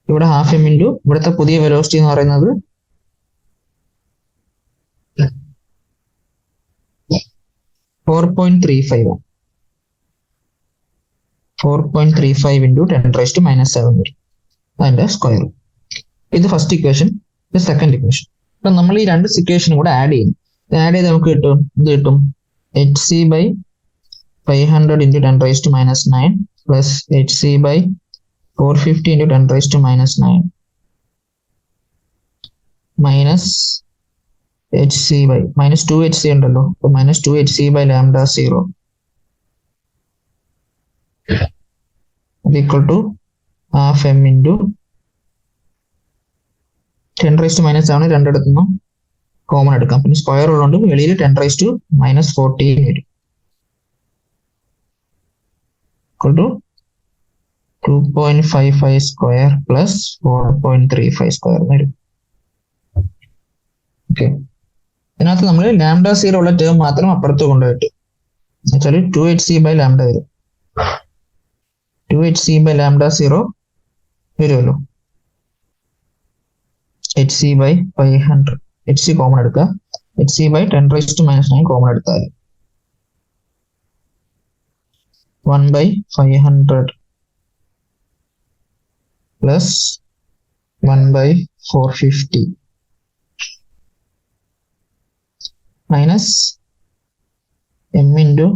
ഇവിടെ ഹാഫ് എം ഇൻറ്റു ഇവിടുത്തെ പുതിയ വെലോസിറ്റി എന്ന് പറയുന്നത് 4.35 ആണ്. 4.35 ഇൻറ്റു 10⁻⁻7 വരും അതിന്റെ സ്ക്വയർ. ഇത് ഫസ്റ്റ് ഇക്വേഷൻ. ഇത് സെക്കൻഡ് ഇക്വേഷൻ. അപ്പൊ നമ്മൾ ഈ രണ്ട് ഇക്വേഷനും കൂടെ ആഡ് ചെയ്യും. ആഡ് ചെയ്ത് നമുക്ക് കിട്ടും, ഇത് കിട്ടും HC/500 into 10⁻⁹ plus HC/450 into 10⁻⁹ minus minus 2HC ഉണ്ടല്ലോ, അപ്പൊ minus 2HC/λ0 equal to half M into 10⁻⁻7 രണ്ടിടത്തുനിന്നും കോമൺ എടുക്കാം. പിന്നെ സ്ക്വയർ ഉള്ളതുകൊണ്ട് വെളിയിൽ 10⁻⁻14 വരും. Equal to 2.55 square plus 4.35 square വരും. ഓക്കെ, ഇതിനകത്ത് നമ്മൾ λ0 ഉള്ള ടേം മാത്രം അപ്പുറത്ത് കൊണ്ടുപോയിട്ട് എന്നുവെച്ചാൽ 2HC/λ വരും. 2HC/λ0 വരുമല്ലോ. HC/500 HC കോമൺ എടുക്കുക. HC/10⁻⁹ കോമൺ എടുത്താൽ 1/500 plus 1/450 minus m into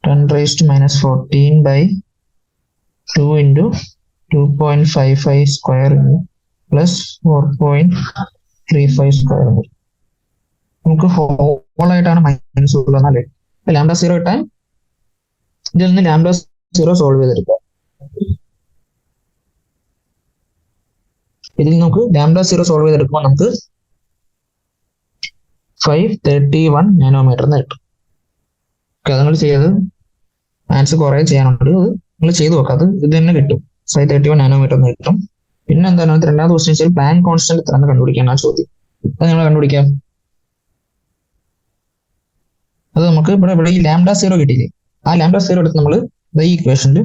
10⁻⁻14/2 into 2.55 square plus 4.35 square. നമുക്ക് ഹോൾ ആയിട്ടാണ് മൈനസ് ഉള്ളതെന്നല്ലേ? λ0 ഇട്ടാൽ ഇതിൽ നിന്ന് λ0 സോൾവ് ചെയ്തെടുക്കാം. ഇതിൽ നമുക്ക് λ0 സോൾവ് ചെയ്തെടുക്കുമ്പോൾ നമുക്ക് 531 നാനോമീറ്റർ എന്ന് കിട്ടും. അത് നിങ്ങൾ ചെയ്ത് ആൻസർ കുറെ ചെയ്യാനുണ്ട്, അത് നിങ്ങൾ ചെയ്ത് നോക്കാം. അത് ഇത് തന്നെ കിട്ടും, 531 നാനോമീറ്റർ എന്ന് കിട്ടും. പിന്നെ എന്താണ് രണ്ടാമത്തെ ക്വസ്റ്റ്യൻ വെച്ചാൽ പ്ലാങ്ക് കോൺസ്റ്റന്റ് എത്ര എന്ന് കണ്ടുപിടിക്കാൻ ആ ചോദ്യം. അത് നമ്മൾ കണ്ടുപിടിക്കാം. അത് നമുക്ക് ഇവിടെ ഈ λ0 കിട്ടിയില്ലേ, ആ λ0 എടുത്ത് നമ്മൾ ഈ ഇക്വേഷനിൽ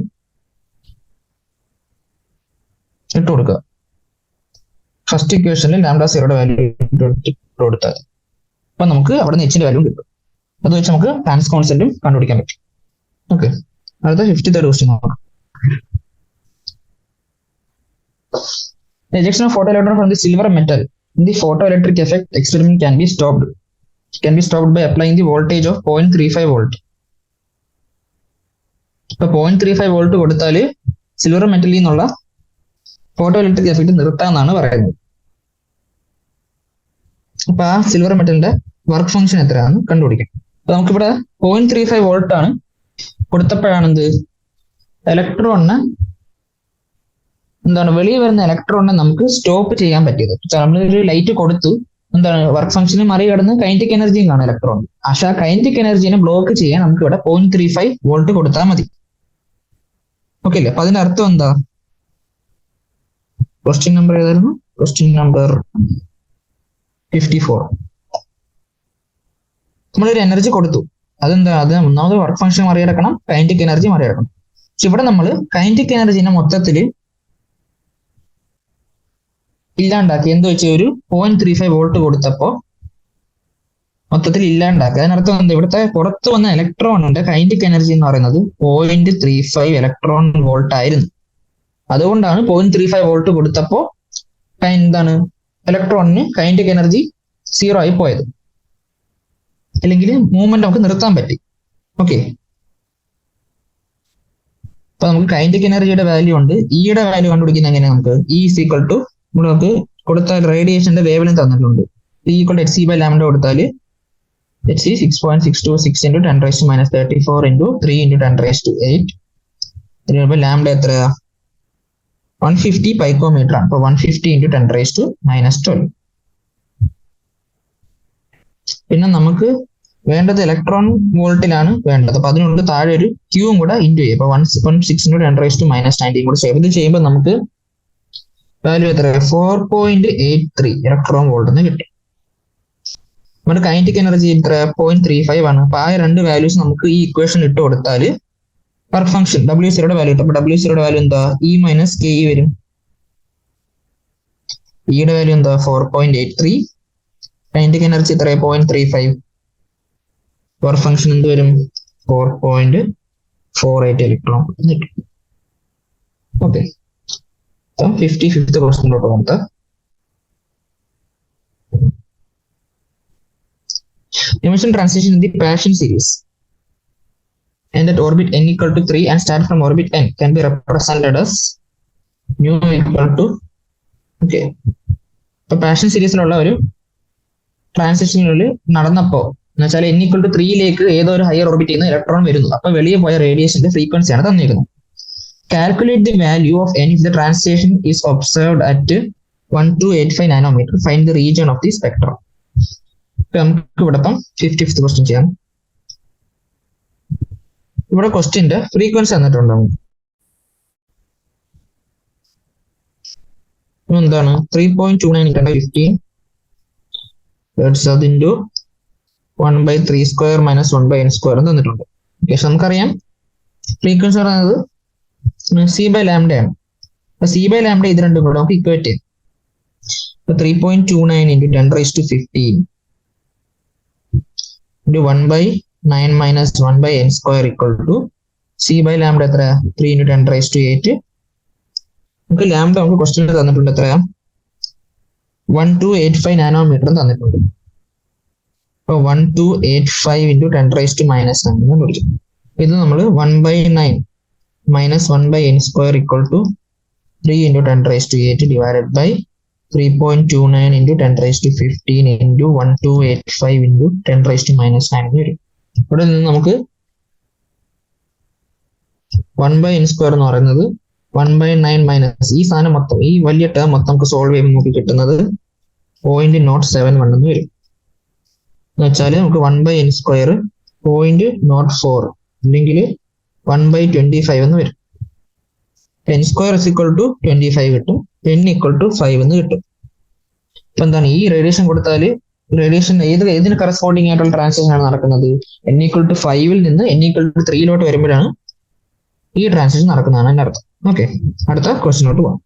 ഇട്ട് കൊടുക്കുക. ഫസ്റ്റ് ഇക്വേഷനിൽ λ0യുടെ വാല്യൂ ഇട്ട് കൊടുത്താൽ അപ്പൊ നമുക്ക് അവിടെ നിന്ന് എച്ചിന്റെ വാല്യൂ കിട്ടും. അത് വെച്ച് നമുക്ക് പ്ലാങ്ക് കോൺസ്റ്റന്റും കണ്ടുപിടിക്കാൻ പറ്റും. ഓക്കെ, അടുത്ത 53rd ക്വസ്റ്റ്യൻ നോക്കാം. Ejection of photoelectron from the silver metal in the photoelectric effect experiment can be stopped by applying the voltage of 0.35 volt. ഇപ്പൊ 0.35 വോൾട്ട് കൊടുത്താൽ സിൽവർ മെറ്റലിൽ നിന്നുള്ള ഫോട്ടോ ഇലക്ട്രിക് എഫക്ട് നിർത്താമെന്നാണ് പറയുന്നത്. അപ്പൊ ആ സിൽവർ മെറ്റലിന്റെ വർക്ക് ഫംഗ്ഷൻ എത്രയാണെന്ന് കണ്ടുപിടിക്കാം. അപ്പൊ നമുക്കിവിടെ 0.35 വോൾട്ട് ആണ് കൊടുത്തപ്പോഴാണ് എന്ത് ഇലക്ട്രോണിന് എന്താണ് വെളിയിൽ വരുന്ന ഇലക്ട്രോണിനെ നമുക്ക് സ്റ്റോപ്പ് ചെയ്യാൻ പറ്റിയത്. നമ്മളൊരു ലൈറ്റ് കൊടുത്തു, എന്താണ് വർക്ക് ഫംഗ്ഷന് മറികടന്ന് കൈനറ്റിക് എനർജിയും കാണും ഇലക്ട്രോൺ. പക്ഷെ ആ കൈനറ്റിക് എനർജിനെ ബ്ലോക്ക് ചെയ്യാൻ നമുക്ക് ഇവിടെ 0.35 വോൾട്ട് കൊടുത്താൽ മതി. ഓക്കെ അല്ലേ? അപ്പൊ അതിന്റെ അർത്ഥം എന്താ? ക്വസ്റ്റ്യൻ നമ്പർ ഏതായിരുന്നു? Question number 54. നമ്മളൊരു എനർജി കൊടുത്തു, അതെന്താ? അത് ഒന്നാമത് വർക്ക് ഫംഗ്ഷൻ മറികടക്കണം, കൈനറ്റിക് എനർജി മറികടക്കണം. പക്ഷെ ഇവിടെ നമ്മൾ കൈനറ്റിക് എനർജിനെ മൊത്തത്തില് ഇല്ലാണ്ടാക്കി. എന്ത് വെച്ചാൽ ഒരു 0.35 വോൾട്ട് കൊടുത്തപ്പോ മൊത്തത്തിൽ ഇല്ലാണ്ടാക്കി. അതിനർത്ഥം എന്താ? ഇവിടുത്തെ പുറത്ത് വന്ന ഇലക്ട്രോണിന്റെ കൈനറ്റിക് എനർജി എന്ന് പറയുന്നത് 0.35 ഇലക്ട്രോൺ വോൾട്ട് ആയിരുന്നു. അതുകൊണ്ടാണ് 0.35 വോൾട്ട് കൊടുത്തപ്പോ എന്താണ് ഇലക്ട്രോണിന് കൈനറ്റിക് എനർജി 0 ആയി പോയത്. അല്ലെങ്കിൽ മൂവ്മെന്റ് നമുക്ക് നിർത്താൻ പറ്റി. ഓക്കെ, അപ്പൊ നമുക്ക് കൈനറ്റിക് എനർജിയുടെ വാല്യൂ ഉണ്ട്. ഇയുടെ വാല്യൂ കണ്ടുപിടിക്കുന്ന എങ്ങനെ നമുക്ക് ഇ ഈസ് ഈക്വൽ ടു നമുക്ക് കൊടുത്ത റേഡിയേഷന്റെ വേവ് ലെങ്ത് തന്നിട്ടുണ്ട്. E equal to hc by lambda കൊടുത്താൽ hc 6.626 into 10 raised to minus 34 into 3 into 10 raised to 8. ഇതിനിപ്പോ ലാംഡ എത്രയാ 150 പൈക്കോമീറ്റർ ആണ്. അപ്പൊ 150 into 10 raised to minus 12. പിന്നെ നമുക്ക് വേണ്ടത് ഇലക്ട്രോൺ വോൾട്ടിലാണ് വേണ്ടത്. അപ്പൊ അതിനുള്ളിൽ താഴെ ഒരു ക്യൂവും കൂടെ ഇൻറ്റു ചെയ്യും. അപ്പൊ 1.6 into 10 raised to minus 19 കൂടെ ചെയ്യും. ഇത് ചെയ്യുമ്പോൾ നമുക്ക് വാല്യൂ എത്ര 4.83 ഇലക്ട്രോൺ വോൾട്ട് എന്ന് കിട്ടും. നമ്മുടെ കൈനറ്റിക് എനർജി എത്ര 0.35 ആണ്. അപ്പൊ ആ രണ്ട് വാല്യൂസ് നമുക്ക് ഈ ഇക്വേഷൻ ഇട്ട് കൊടുത്താൽ വർക്ക് ഫംഗ്ഷൻ W0യുടെ വാല്യൂ കിട്ടും. അപ്പൊ W0യുടെ വാല്യൂ എന്താ E മൈനസ് കെ ഇ വരും. ഇയുടെ വാല്യൂ എന്താ 4.83. കൈനറ്റിക് എനർജി എത്ര 0.35. വർക്ക് ഫംഗ്ഷൻ എന്ത് വരും 4.48 ഇലക്ട്രോൺ കിട്ടും. ഓക്കെ, 55th ക്വസ്റ്റ്യനിലോട്ട് നോക്കാം. Emission transition in the Paschen series and at orbit n equal to 3 and start from orbit n can be represented as mu equal to okay. ഇപ്പൊ passion സീരീസിലുള്ള ഒരു ട്രാൻസിഷനിൽ നടന്നപ്പോ എന്ന് വെച്ചാൽ n equal to 3ലേക്ക് ഏതോ ഒരു higher ഓർബിറ്റിൽ നിന്ന് electron വരുന്നു. അപ്പൊ വെളിയെ പോയ റേഡിയേഷന്റെ ഫ്രീക്വൻസിയാണ് തന്നിരിക്കുന്നത്. Calculate the value of n if the transition is observed at 1285 nanometer. Find the region of the spectrum. നമുക്ക് ഇവിടെ ഇപ്പം 55th ക്വസ്റ്റ്യൻ ചെയ്യാം. ഇവിടെ ക്വസ്റ്റ്യന്റെ ഫ്രീക്വൻസി തന്നിട്ടുണ്ട്. എന്താണ് 3.29 into 1015 അത് into 1/3 square minus 1/n square തന്നിട്ടുണ്ട്. ഓക്കെ, നമുക്കറിയാം ഫ്രീക്വൻസി പറയുന്നത് സി ബൈ ലാംഡയാണ്. അപ്പൊ സി ബൈ ലാംഡ ഇത് രണ്ടും കൂടെ നമുക്ക് ഇക്വേറ്റ് ചെയ്യാം. 3.29 into 10 raised to 15 into 1/9 minus 1/n square equal to c by lambda എത്ര 3 into 10 raised to 8. നമുക്ക് ലാംഡ നമുക്ക് ക്വസ്റ്റ്യൻ തന്നിട്ടുണ്ട് എത്രയാ 1285 നാനോമീറ്റർ തന്നിട്ടുണ്ട്. അപ്പൊ 1285 into 10 raised to minus 9 എന്ന് വിളിക്കും. ഇത് നമ്മൾ 1/9 minus 1/n square equal to 3 into 10 raised to 8 divided by 3.29 into 10 raised to 15 into 1285 into 10 raised to minus 9 വരും. ഇവിടെ നിന്ന് നമുക്ക് 1/n സ്ക്വയർ എന്ന് പറയുന്നത് 1/9 മൈനസ് ഈ സാധനം മൊത്തം ഈ വലിയ ടേം മൊത്തം നമുക്ക് സോൾവ് ചെയ്യുമ്പോൾ നമുക്ക് കിട്ടുന്നത് 0.071 എന്ന് വരും. എന്ന് വെച്ചാൽ നമുക്ക് 1/n സ്ക്വയർ 0.04 അല്ലെങ്കിൽ 1/25 എന്ന് വരും. n square is equal to 25 കിട്ടും, n ഈക്വൽ ടു 5 എന്ന് കിട്ടും. ഇപ്പൊ എന്താണ് ഈ റേഡിയേഷൻ കൊടുത്താൽ റേഡിയേഷൻ ഏതിന് കറസ്പോണ്ടിങ് ആയിട്ടുള്ള ട്രാൻസിഷൻ ആണ് നടക്കുന്നത്? n ഈക്വൽ ടു 5 നിന്ന് n ഈക്വൽ ടു 3 വരുമ്പോഴാണ് ഈ ട്രാൻസിഷൻ നടക്കുന്നതാണ് എൻ്റെ അർത്ഥം. ഓക്കെ, അടുത്ത ക്വസ്റ്റിനോട്ട് പോകാം.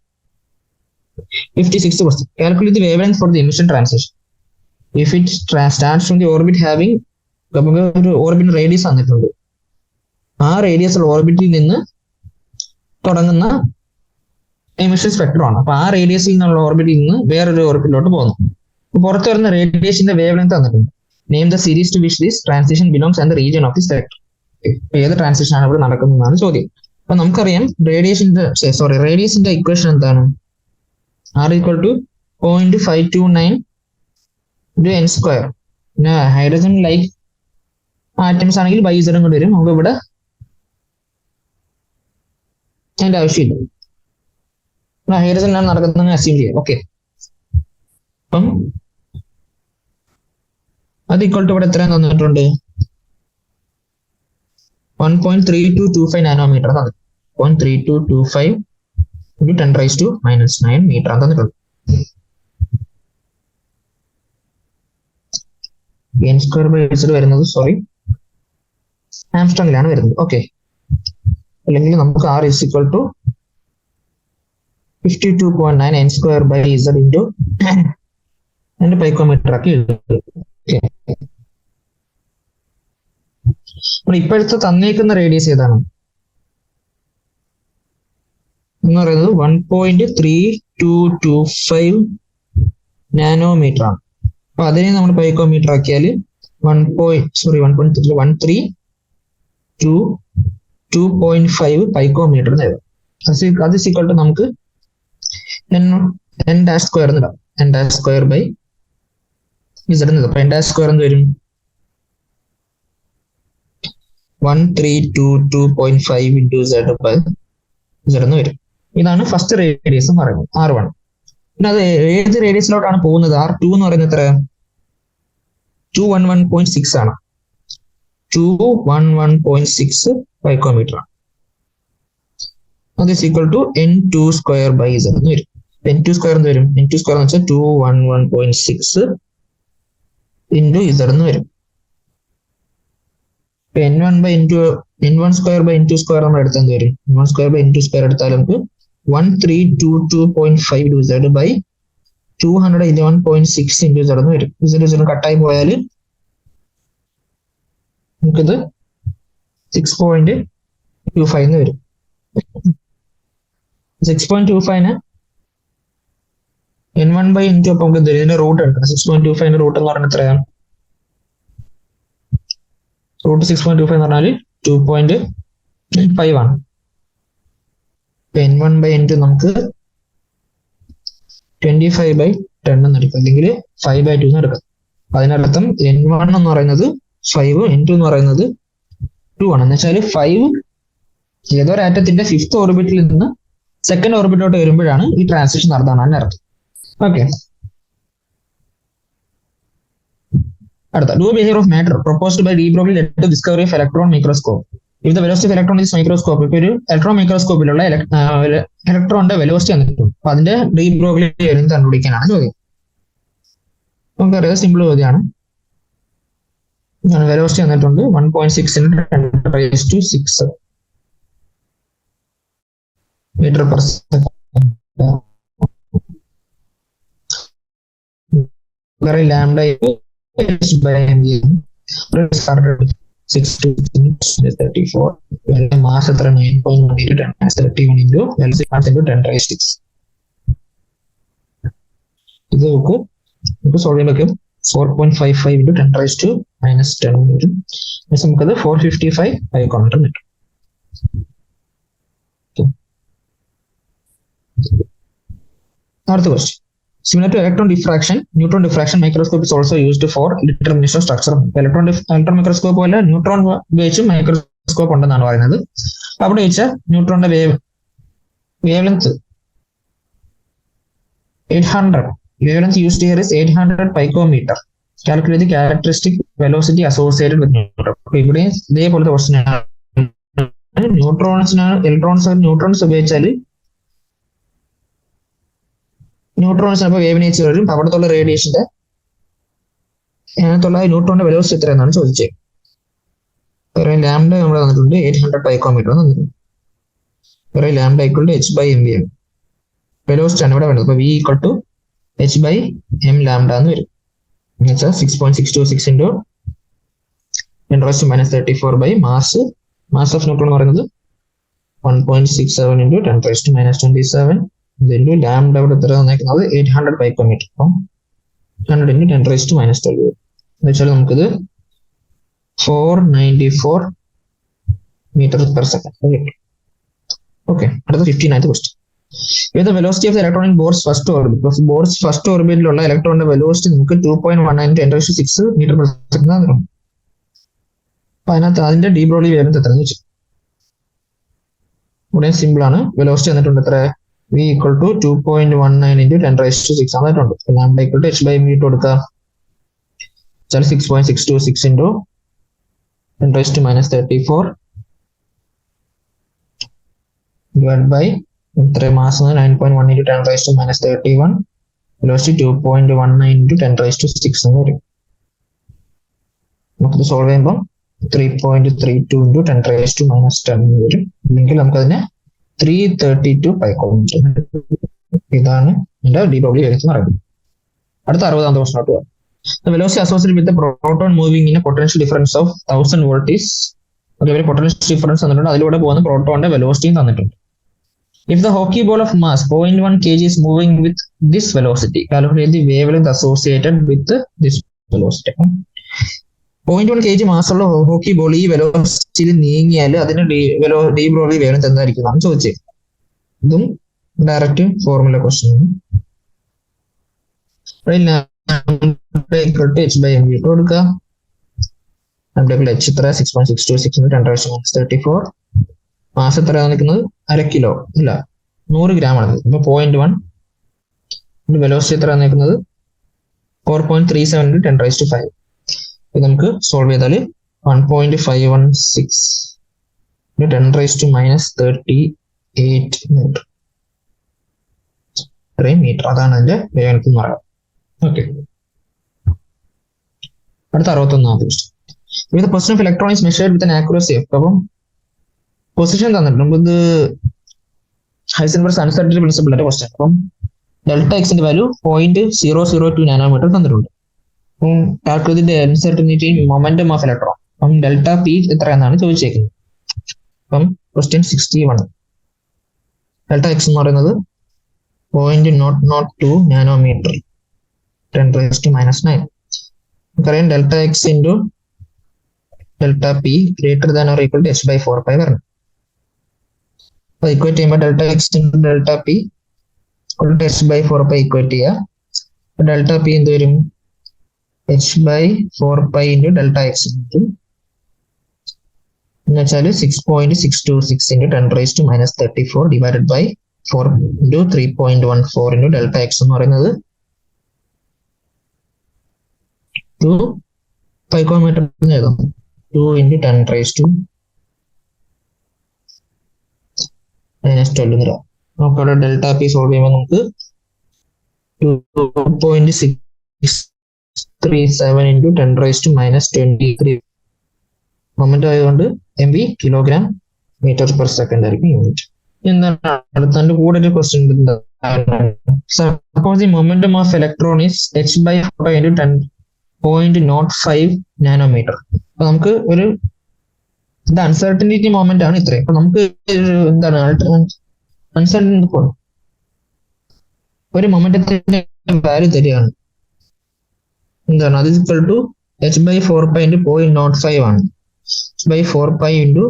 56th question. Calculate the wavelength for the emission transition if it starts from the orbit having നമുക്ക് ഒരു ഓർബിറ്റ് റേഡിയസ് തന്നിട്ടുണ്ട്. ആ റേഡിയസ് ഓർബിറ്റിൽ നിന്ന് തുടങ്ങുന്ന എമിഷൻ സ്പെക്ട്രം ആണ്. അപ്പൊ ആ റേഡിയസിൽ നിന്നുള്ള ഓർബിറ്റിൽ നിന്ന് വേറൊരു ഓർബിറ്റിലോട്ട് പോകുന്നു. പുറത്ത് വരുന്ന റേഡിയേഷന്റെ വേവ് ലെങ്ത് തന്നിട്ടുണ്ട്. Name the series to which this transition belongs and the region of the spectrum. ഏത് ട്രാൻസിഷൻ ആണ് ഇവിടെ നടക്കുന്നതാണ് ചോദ്യം. അപ്പൊ നമുക്കറിയാം റേഡിയസിന്റെ ഇക്വേഷൻ എന്താണ്? R equal to 0.529 into n square. പിന്നെ ഹൈഡ്രജൻ ലൈക്ക് ആറ്റംസ് ആണെങ്കിൽ ബൈ സെഡും കൊണ്ട് വരും. നമുക്ക് ഇവിടെ അതിന്റെ ആവശ്യമില്ല, ഹൈഡ്രജനിലാണ് നടക്കുന്നത് അസ്യൂം ചെയ്യാം. ഓക്കെ, അപ്പം അത് ഈക്വൽ ടു ഇവിടെ എത്രയും തന്നിട്ടുണ്ട് 1.3225 നാനോമീറ്റർ തന്നിട്ടുണ്ട്. 1.3225 into 10 raised to minus 9 metre തന്നിട്ടുണ്ട്. n സ്ക്വയർ ബൈ z വരുന്നത് ആംസ്ട്രോങ്ങിലാണ് വരുന്നത്. ഓക്കെ, അല്ലെങ്കിൽ നമുക്ക് R is equal to 52.9 n square by z into and picometre ആക്കി എഴുതും. ഇപ്പോഴത്തെ തന്നേക്കുന്ന റേഡിയസ് ഏതാണ് എന്ന് പറയുന്നത് 1.3225 നാനോമീറ്റർ ആണ്. അപ്പൊ അതിനെ നമ്മൾ പൈക്കോമീറ്റർ ആക്കിയാൽ 2.5 പൈക്കോമീറ്റർ എന്ന് എഴുതാം. അത് ഈക്വൽ ടു നമുക്ക് n ഡാഷ് സ്ക്വയർ എന്ന് ഇടാം. n dash square by z എന്ന് ഇടാം. n ഡാഷ് സ്ക്വയർ എന്ന് വരും 1322.5 into z by z എന്ന് വരും. ഇതാണ് ഫസ്റ്റ് റേഡിയസ് എന്ന് പറയുന്നത് R1. പിന്നെ അത് ഏത് റേഡിയസിലോട്ടാണ് പോകുന്നത്? R2 എന്ന് പറയുന്നത് എത്ര? 211.6 ആണ്. 211.6 പൈക്കോമീറ്റർ ആണ്. അത് is equal to n2 square by z എന്ന് വരും. n2 സ്ക്വയർ എന്ന് വരും. n2 സ്ക്വയർ എന്ന് വെച്ചാൽ 211.6 into z എന്ന് വരും. n1 square by n2 square നമ്മൾ എടുത്താൽ എന്ത് വരും? n1 square by n2 square എടുത്താൽ നമുക്ക് 1322.5 into z by 211.6 into z എന്ന് വരും. z കട്ടായി പോയാൽ നമുക്കിത് 6.25 എന്ന് വരും. 6.25 n1 by n2 അപ്പം നമുക്ക് ഇതിന്റെ റൂട്ട് എടുക്കണം. 6.25 റൂട്ട് എന്ന് പറഞ്ഞാൽ എത്രയാണ്? റൂട്ട് 6.25 എന്ന് പറഞ്ഞാൽ 2.5 ആണ്. n1 by n2 നമുക്ക് 25/10 എന്ന് എടുക്കാം, അല്ലെങ്കിൽ 5/2 എന്ന് എടുക്കാം. അതിനർത്ഥം n1 എന്ന് പറയുന്നത് 5, n2 എന്ന് പറയുന്നത് 2 ആണ്. എന്ന് വെച്ചാൽ 5 ഏതോ ഒരു ആറ്റത്തിന്റെ 5th ഓർബിറ്റിൽ നിന്ന് 2nd ഓർബിറ്റിലോട്ട് വരുമ്പോഴാണ് ഈ ട്രാൻസിഷൻ നടന്നതാണ് അർത്ഥം. ഓക്കെ, അടുത്ത dual behaviour of matter proposed by de Broglie led to discovery of electron microscope. If the velocity of electron is microscope. ഇപ്പൊ ഒരു ഇലക്ട്രോൺ മൈക്രോസ്കോപ്പിലുള്ള ഇലക്ട്രോണിന്റെ വെലോസിറ്റി വന്നിട്ടുണ്ട്. അപ്പൊ അതിന്റെ ഡി ബ്രോഗ്ലി കണ്ടുപിടിക്കാനാണ് ചോദ്യം. നമുക്കറിയാം, സിമ്പിൾ ചോദ്യമാണ്. വെലോസിറ്റി വന്നിട്ടുണ്ട് 1.6 × 10⁻⁶ metre per second. Lambda mass എത്ര? 9.1 × 10⁻31 into 10⁻6. ഇത് നമുക്ക് സോൾവ് ചെയ്യാൻ പറ്റും. 4.55 into 10⁻⁻10 വരും. നമുക്കത് 455 പൈക്കോമീറ്റർ കിട്ടും. അടുത്ത question. Similar to electron diffraction, neutron diffraction microscope is also used for determination of structure. Electron microscope പോലെ ന്യൂട്രോൺ ഉപയോഗിച്ച് മൈക്രോസ്കോപ്പ് ഉണ്ടെന്നാണ് പറയുന്നത്. അവിടെ വെച്ചാൽ ന്യൂട്രോണിന്റെ wave length 800. Wavelength used here is 800 picometer. Calculate the characteristic velocity associated with neutron. ഇവിടെ ഇതേപോലത്തെ question ആണ്. Neutrons ഉപയോഗിച്ചാൽ ന്യൂട്രോൺസിനപ്പോൾ വേവ് നേച്ചർ വരും. അവിടത്തുള്ള റേഡിയേഷന്റെ അതിനകത്തുള്ള ന്യൂട്രോണിന്റെ വെലോസിറ്റി എത്രയെന്നാണ് ചോദിച്ചത്. ലാംഡ നമ്മൾ തന്നിട്ടുണ്ട് 800 പൈക്കോമീറ്റർ തന്നിട്ടുണ്ട്. Lambda = h/mv. വെലോസിറ്റി ആണ് ഇവിടെ വേണ്ടത്. അപ്പൊ v = h/m ലാംഡ എന്ന് വരും. എന്ന് വെച്ചാൽ 6.626 into 10⁻⁻34 by mass of neutron എന്ന് പറയുന്നത് 1.67 into 10⁻⁻27 into ലാംഡ ഇവിടെ എത്ര തന്നേക്കുന്നത് 800 പൈക്കോമീറ്റർ. അപ്പം 100 into 10⁻⁻12 എന്ന് വെച്ചാൽ നമുക്കിത് 494 മീറ്റർ പെർ സെക്കൻഡ് കിട്ടും. ഓക്കെ, അടുത്ത 59th question. The velocity of the electron in Bohr's first orbit. Bohr's first ഓർബിറ്റിലുള്ള ഇലക്ട്രോണിന്റെ വെലോസിറ്റി നമുക്ക് 2.19 into 10⁻6 മീറ്റർ പെർ സെക്കൻഡ് ആണ്. അപ്പൊ അതിനകത്ത് അതിന്റെ ഡി ബ്രോഗ്ലി വേവ്ലെങ്ത് എത്രയെന്ന് വെച്ചു. ഇവിടെ സിമ്പിൾ ആണ്. വെലോസിറ്റി വന്നിട്ടുണ്ട് എത്ര? v = 2.19 into 10⁻6 ആയിട്ടുണ്ട്. ലാംഡ = h/m ഇട്ട് കൊടുക്കാം. 6.626 into 10⁻⁻34 divided by mass 9.1 into 10⁻⁻31. Velocity 2.19 into 10⁻6 എന്ന് വരും. നമുക്കിത് സോൾവ് ചെയ്യുമ്പോൾ 3.32 into 10⁻⁻10 എന്ന് വരും. അല്ലെങ്കിൽ നമുക്കതിനെ 332 പൈക്കോമീറ്റർ. ഇതാണ് എന്റെ ഡി ബ്രോഗ്ലി വേവ്ലെങ്ത് പറയുന്നത്. അടുത്ത 60ാമത്തെ ക്വസ്റ്റ്യനോട്ട് പോകാം. The velocity associated with the proton moving in a potential difference of 1000 volt is. അതേപോലെ പൊട്ടൻഷ്യൽ ഡിഫറൻസ് തന്നിട്ടുണ്ട്. അതിലൂടെ പോകുന്ന പ്രോട്ടോണിന്റെ വെലോസിറ്റിയും തന്നിട്ടുണ്ട്. If the hockey ball of mass 0.1 kg is moving with this velocity, calculate the wavelength associated with this velocity. 0.1 kg മാസമുള്ള hockey ball ഈ വെലോസിറ്റിയിൽ നീങ്ങിയാൽ അതിന് ഡി ബ്രോഗ്ലി വേഗം എന്തായിരിക്കും ചോദിച്ചത്. ഇതും ഡയറക്റ്റ് ഫോർമുല ക്വസ്റ്റ്യൻ ആണ്. കൊടുക്കുക h എത്ര 6.626 10⁻⁴. മാസം എത്ര നിൽക്കുന്നത് 1/2 കിലോ ഇല്ല 100 ഗ്രാം ആണ്. ഇപ്പൊ 0.1 വെലോസിറ്റി എത്ര നിൽക്കുന്നത് 4.37 10⁻⁵. നമുക്ക് സോൾവ് ചെയ്താൽ 1.516 10⁻⁻38 മീറ്റർ ഇത്രയും മീറ്റർ. അതാണ് അതിന്റെ വേഗത്തിൽ എന്ന് പറയാം. ഓക്കെ, അടുത്ത 61ാമത്തെ question. With position of electron is measured with an accuracy of. അപ്പം പൊസിഷൻ തന്നിട്ടുണ്ട്. നമുക്ക് ഇത് ഹൈസൻബർഗ്സ് അൺസർട്ടനിറ്റി പ്രിൻസിപ്പിളിന്റെ ക്വസ്റ്റ്യൻ. അപ്പം ഡെൽറ്റ എക്സിന്റെ വാല്യൂ 0.002 നാനോമീറ്റർ തന്നിട്ടുണ്ട്. അപ്പം calculate uncertainty momentum of electron. അപ്പം ഡെൽറ്റ പി എത്രയെന്നാണ് ചോദിച്ചേക്കുന്നത്. അപ്പം ക്വസ്റ്റ്യൻ 61 ഡെൽറ്റ എക്സ് എന്ന് പറയുന്നത് 0.002 നാനോമീറ്റർ 10⁻⁹. നമുക്കറിയാം delta X into delta P greater than or equal to h/4π വരണം. അപ്പൊ ഇക്വേറ്റ് ചെയ്യുമ്പോൾ delta X into delta P h/4π equate ചെയ്യുക. ഡെൽറ്റ പി എന്ത് വരും h/4π ഇൻറ്റു ഡെൽറ്റ എക്സ് എന്ന് വെച്ചാൽ 6.626 into 10⁻⁻34 divided by 4 into 3.14 into delta X എന്ന് പറയുന്നത് 2 പൈക്കോമീറ്റർ എഴുതാം. 2 ഇൻറ്റു 10⁻⁻12 നമുക്കവിടെ ഡെൽറ്റ പി സോൾവ് ചെയ്യുമ്പോൾ നമുക്ക് 2.637 ഇൻറ്റു 10⁻⁻23 മൊമെന്റ് ആയതുകൊണ്ട് MV kilogram metre per second ആയിരിക്കും യൂണിറ്റ്. എന്താണ് അടുത്തതിന്റെ കൂടെ ഒരു question. Suppose the momentum of electron is h/4 into 10.05 nanometre. അപ്പൊ നമുക്ക് ഒരു ഇത് അൺസർട്ടനിറ്റി മൊമെന്റ് ആണ് ഇത്രയും. അപ്പൊ നമുക്ക് എന്താണ് അൺസർട്ടനിറ്റി ഒരു മൊമെന്റത്തിന്റെ വാല്യൂ തരികയാണ്. എന്താണ് അത് ഈക്വൽ ടു h/4π ഇൻറ്റു 0.05 ആണ്. h/4π ഇൻറ്റു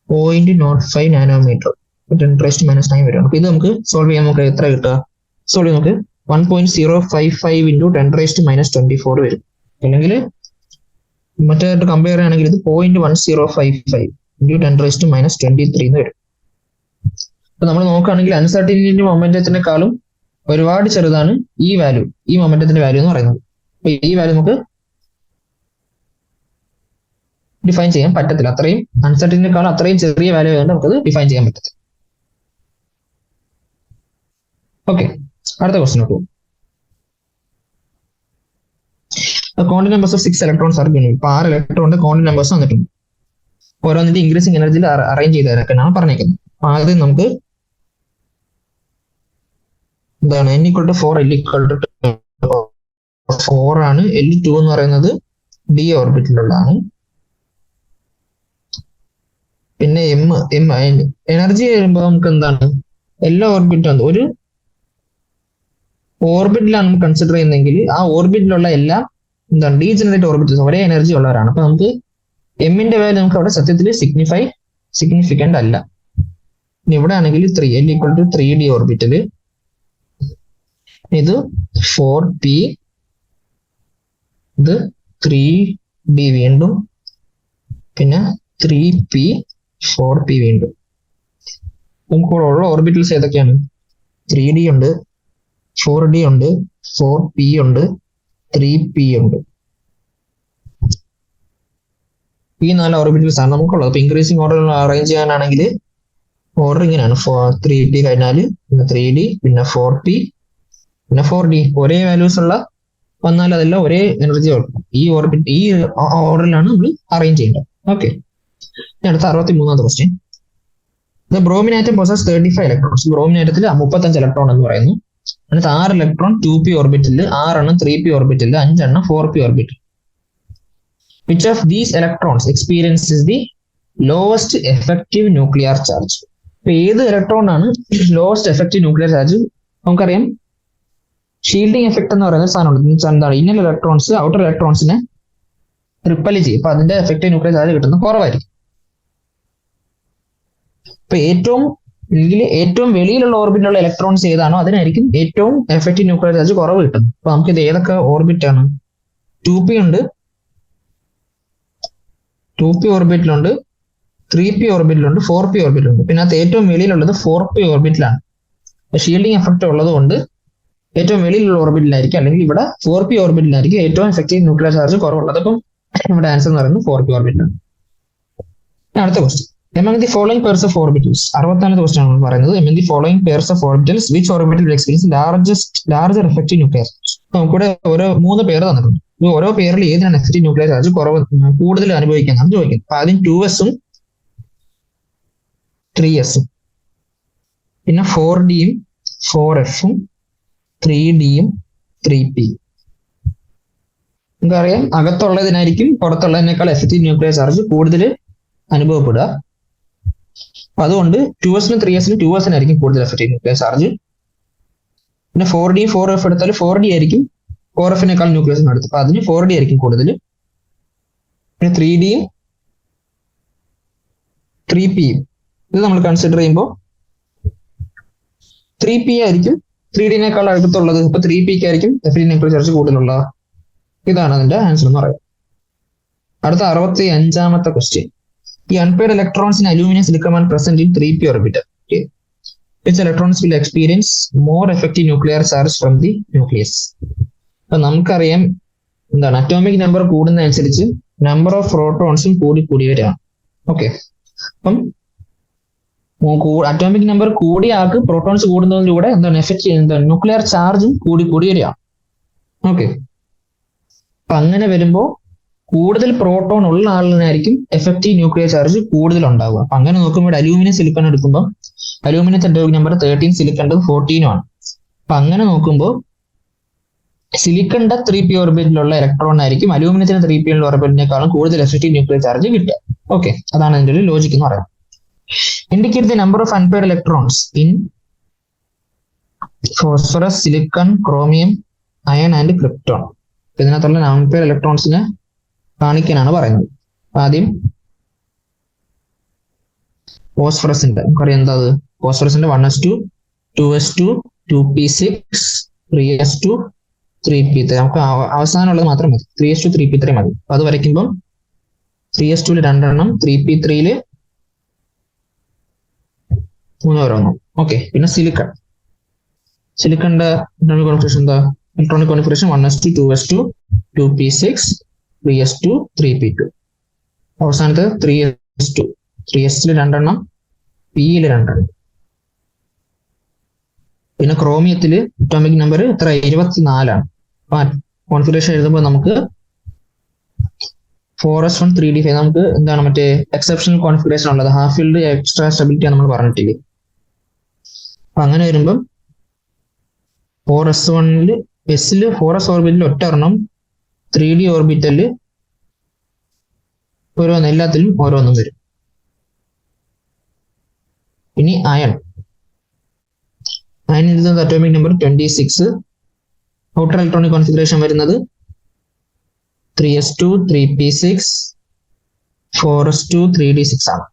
0.05 നാനോമീറ്റർ 10⁻⁻9 വരും. അപ്പൊ ഇത് നമുക്ക് സോൾവ് ചെയ്യാൻ നമുക്ക് എത്ര കിട്ടുക? സോൾവ് ചെയ്യാൻ നമുക്ക് 1.055 ഇൻറ്റു 10⁻⁻24 വരും. അല്ലെങ്കിൽ മറ്റേതായിട്ട് കമ്പയർ ചെയ്യുകയാണെങ്കിൽ ഇത് 0.1055 ഇൻറ്റു 10⁻⁻23 എന്ന് വരും. അപ്പൊ നമ്മൾ നോക്കുകയാണെങ്കിൽ അൺസർട്ടനിറ്റി മൊമെന്റത്തിനേക്കാളും ഒരുപാട് ചെറുതാണ് ഈ വാല്യൂ, ഈ മൊമെന്റത്തിന്റെ വാല്യൂ എന്ന് പറയുന്നത്. അപ്പൊ ഈ വാല്യൂ നമുക്ക് ഡിഫൈൻ ചെയ്യാൻ പറ്റത്തില്ല. അത്രയും അൺസർട്ടനിറ്റിനേക്കാളും അത്രയും ചെറിയ വാല്യൂ ആയതുകൊണ്ട് നമുക്കത് ഡിഫൈൻ ചെയ്യാൻ പറ്റത്തില്ല. ഓക്കെ, അടുത്ത ക്വസ്റ്റ്യൻ പോകും. Quantum numbers of 6 electrons are given. ഇപ്പൊ 6 ഇലക്ട്രോണിന്റെ ക്വാണ്ടം നമ്പേഴ്സ് വന്നിട്ടുണ്ട്. ഓരോന്നിന്റെ ഇൻക്രീസിംഗ് എനർജിയിൽ അറേഞ്ച് ചെയ്തതൊക്കെയാണ് പറഞ്ഞേക്കുന്നത്. അപ്പൊ ആദ്യം നമുക്ക് എന്താണ് n = 4 l = 4 ആണ്. L2 എന്ന് പറയുന്നത് d ഓർബിറ്റിലുള്ളതാണ്. പിന്നെ എനർജി വരുമ്പോൾ നമുക്ക് എന്താണ് എല്ലാ ഓർബിറ്റും ഒരു ഓർബിറ്റിലാണ് നമുക്ക് കൺസിഡർ ചെയ്യുന്നതെങ്കിൽ ആ ഓർബിറ്റിലുള്ള എല്ലാ എന്താണ് ഡീജനറേറ്റ് ഓർബിറ്റൽസ് ഒരേ എനർജി ഉള്ളവരാണ്. അപ്പൊ നമുക്ക് എമ്മിന്റെ വാല്യൂ നമുക്ക് അവിടെ സത്യത്തിൽ സിഗ്നിഫിക്കന്റ് അല്ല. ഇവിടെ ആണെങ്കിൽ 3 l = 3d ഓർബിറ്റല്, ഇത് 4p, ഇത് 3d വീണ്ടും, പിന്നെ 3p 4p വീണ്ടും. നമുക്ക് ഉള്ള ഓർബിറ്റൽസ് ഏതൊക്കെയാണ്? 3d ഉണ്ട്, 4d ഉണ്ട്, 4p ഉണ്ട്, 3p ഉണ്ട്. ഈ 4 ഓർബിറ്റൽസ് ആണ് നമുക്കുള്ളത്. അപ്പൊ ഇൻക്രീസിംഗ് ഓർഡർ അറേഞ്ച് ചെയ്യാനാണെങ്കിൽ ഓർഡർ ഇങ്ങനെയാണ്. 3d കഴിഞ്ഞാൽ പിന്നെ 3d, പിന്നെ 4p, പിന്നെ 4d. ഒരേ വാല്യൂസ് ഉള്ള വന്നാൽ അതെല്ലാം ഒരേ എനർജി കൊടുക്കും. ഈ ഓർബിറ്റ് ഈ ഓർഡറിലാണ് നമ്മൾ അറേഞ്ച് ചെയ്യേണ്ടത്. ഓക്കെ, അടുത്ത 63ാമത്തെ question. The bromine atom possesses 35 electrons. Bromine ആറ്റത്തിൽ 35 ഇലക്ട്രോൺ എന്ന് പറയുന്നു. അതിനകത്ത് 6 ഇലക്ട്രോൺ 2p ഓർബിറ്റിൽ, 6 എണ്ണം 3p ഓർബിറ്റിൽ, 5 എണ്ണം 4p ഓർബിറ്റിൽ. Which of these electrons experiences the lowest effective nuclear charge? ഇപ്പൊ ഏത് ഇലക്ട്രോൺ ആണ് ലോവസ്റ്റ് എഫക്റ്റീവ് ന്യൂക്ലിയർ ചാർജ്? നമുക്കറിയാം ഷീൽഡിംഗ് എഫക്ട് എന്ന് പറയുന്ന സാധനമുണ്ട്. എന്താണ് ഇന്നർ ഇലക്ട്രോൺസ് ഔട്ടർ ഇലക്ട്രോൺസിനെ റിപ്പൽ ചെയ്യും. അപ്പൊ അതിന്റെ എഫക്റ്റീവ് ന്യൂക്ലിയർ ചാർജ് കിട്ടുന്നത് കുറവായിരിക്കും. ഇപ്പൊ ഏറ്റവും വെളിയിലുള്ള ഓർബിറ്റിലുള്ള ഇലക്ട്രോൺസ് ഏതാണോ അതിനായിരിക്കും ഏറ്റവും എഫക്റ്റീവ് ന്യൂക്ലിയർ ചാർജ് കുറവ് കിട്ടുന്നത്. അപ്പൊ നമുക്ക് ഇത് ഏതൊക്കെ ഓർബിറ്റ് ആണ്? 2p ഉണ്ട്, 2p ഓർബിറ്റിലുണ്ട്, 3p ഓർബിറ്റിലുണ്ട്, 4p ഓർബിറ്റിലുണ്ട്. പിന്നെ അത് ഏറ്റവും വെളിയിലുള്ളത് 4p ഓർബിറ്റിലാണ്. ഷീൽഡിങ് എഫക്റ്റ് ഉള്ളത് കൊണ്ട് ഏറ്റവും വെളിയിലുള്ള ഓർബിറ്റിലായിരിക്കും, അല്ലെങ്കിൽ ഇവിടെ 4p ഓർബിറ്റിലായിരിക്കും ഏറ്റവും എഫക്റ്റീവ് ന്യൂക്ലിയർ ചാർജ് കുറവുള്ളത്. അപ്പം ഇവിടെ ആൻസർ എന്ന് പറയുന്നത് 4p ഓർബിറ്റിലാണ്. അടുത്ത question, among the following pairs of orbitals, 64th question ആണ് പറയുന്നത്. among the following pairs of orbitals which orbital will experience larger effective nuclear charge? നമുക്കിവിടെ ഓരോ 3 പേര് തന്നിട്ടുണ്ട്. ഈ ഓരോ പേരിൽ ഏതിനാണ് എഫക്റ്റീവ് ന്യൂക്ലിയർ ചാർജ് കൂടുതൽ അനുഭവിക്കുന്നതാണ് ചോദിക്കുന്നത്. അപ്പൊ ആദ്യം 2s-ഉം 3s-ഉം, പിന്നെ 4d-യും 4f-ഉം 3d-യും 3p. നമുക്കറിയാം അകത്തുള്ളതിനായിരിക്കും പുറത്തുള്ളതിനേക്കാൾ എഫക്റ്റീവ് ന്യൂക്ലിയർ ചാർജ് കൂടുതൽ അനുഭവപ്പെടുക. അപ്പൊ അതുകൊണ്ട് 2s-നും 3s-നും 2s-നായിരിക്കും കൂടുതൽ എഫക്റ്റീവ് ന്യൂക്ലിയർ ചാർജ്. പിന്നെ 4d 4f എടുത്താൽ 4d ആയിരിക്കും 4f-നേക്കാൾ ന്യൂക്ലിയസിന് അടുത്ത്. അപ്പൊ അതിന് 4d ആയിരിക്കും കൂടുതൽ. പിന്നെ 3d-യും 3p-യും ഇത് നമ്മൾ കൺസിഡർ ചെയ്യുമ്പോൾ 3p ആയിരിക്കും 3d-നേക്കാൾ അടുത്തുള്ളത്. അപ്പൊ 3p-ക്ക് ആയിരിക്കും എഫക്റ്റീവ് ന്യൂക്ലിയർ ചാർജ് കൂടുതലുള്ളത്. ഇതാണ് അതിന്റെ ആൻസർ എന്ന് പറയുന്നത്. അടുത്ത 65ാമത്തെ question, the unpaired electrons in aluminum silicon are present in 3p orbital. Okay. Which electrons will experience more effective nuclear charge from the nucleus? അപ്പൊ നമുക്കറിയാം എന്താണ് അറ്റോമിക് നമ്പർ കൂടുന്നതനുസരിച്ച് നമ്പർ ഓഫ് പ്രോട്ടോൺസും കൂടി വരികയാണ്. ഓക്കെ, അപ്പം അറ്റോമിക് നമ്പർ കൂടിയ ആൾക്ക് protons കൂടുന്നതിലൂടെ എന്താണ് nuclear ചാർജും കൂടി വരികയാണ്. ഓക്കെ, അപ്പൊ അങ്ങനെ വരുമ്പോൾ കൂടുതൽ പ്രോട്ടോൺ ഉള്ള ആളിനായിരിക്കും എഫക്റ്റീവ് ന്യൂക്ലിയർ ചാർജ് കൂടുതൽ ഉണ്ടാവുക. അപ്പൊ അങ്ങനെ നോക്കുമ്പോൾ അലൂമിനിയം സിലിക്കൺ എടുക്കുമ്പോൾ അലൂമിനിയത്തിന്റെ നമ്പർ 13, സിലിക്കണിന്റെ 14 ആണ്. അപ്പൊ അങ്ങനെ നോക്കുമ്പോൾ സിലിക്കണിന്റെ 3p ഓർബിറ്റിലുള്ള ഇലക്ട്രോൺ ആയിരിക്കും അലൂമിനിയത്തിന്റെ 3p ഓർബിറ്റിനേക്കാളും കൂടുതൽ എഫക്റ്റീവ് ന്യൂക്ലിയർ ചാർജ് കിട്ടുക. ഓക്കെ, അതാണ് അതിന്റെ ഒരു ലോജിക് എന്ന് പറയുന്നത്. Indicate the number of unpaired electrons in phosphorus, silicon, chromium, iron and krypton. ഇതിനകത്തുള്ള അൺപെയർഡ് ഇലക്ട്രോൺസിനെ കാണിക്കാനാണ് പറയുന്നത്. ആദ്യം ഫോസ്ഫറസിന്റെ നമുക്കറിയാം എന്താ അത്. ഫോസ്ഫറസിന്റെ 1s2, 2s2, 2p6, 3s2, 3p3. നമുക്ക് അവസാനമുള്ളത് മാത്രം മതി, 3s2, 3p3 മതി. അപ്പൊ അത് വരയ്ക്കുമ്പോൾ 3s2 രണ്ടെണ്ണം, 3p3 മൂന്നെണ്ണം. ഓക്കെ, പിന്നെ സിലിക്കണിന്റെ ഇലക്ട്രോണിക് കോൺഫിഗറേഷൻ എന്താ? Electronic configuration 1s2, 2s2, 2p6, 3s2, 3p2. അവസാനത്തെ 3s2, 3s-ൽ രണ്ടെണ്ണം, p-ൽ രണ്ടെണ്ണം. പിന്നെ ക്രോമിയത്തില് അറ്റോമിക് നമ്പർ 24 ആണ്. കോൺഫിഗറേഷൻ എഴുതുമ്പോൾ നമുക്ക് 4s1, 3d5 നമുക്ക് എന്താണ് മറ്റേ എക്സെപ്ഷണൽ കോൺഫിഗറേഷൻ ഉള്ളത്. ഹാഫ് ഫീൽഡ് എക്സ്ട്രാ സ്റ്റെബിലിറ്റി നമ്മൾ പറഞ്ഞിട്ടില്ലേ. അപ്പൊ അങ്ങനെ വരുമ്പം 4s1-ൽ എസില് 4s ഓർബിറ്റിൽ ഒറ്റൊരെണ്ണം, 3d ഓർബിറ്റലില് ഓരോന്ന്, എല്ലാത്തിലും ഓരോന്നും വരും. ഇനി അയണിന്റെ atomic number 26. Outer electronic configuration വരുന്നത് 3s2, 3p6, 4s2, 3d6 ആണ്.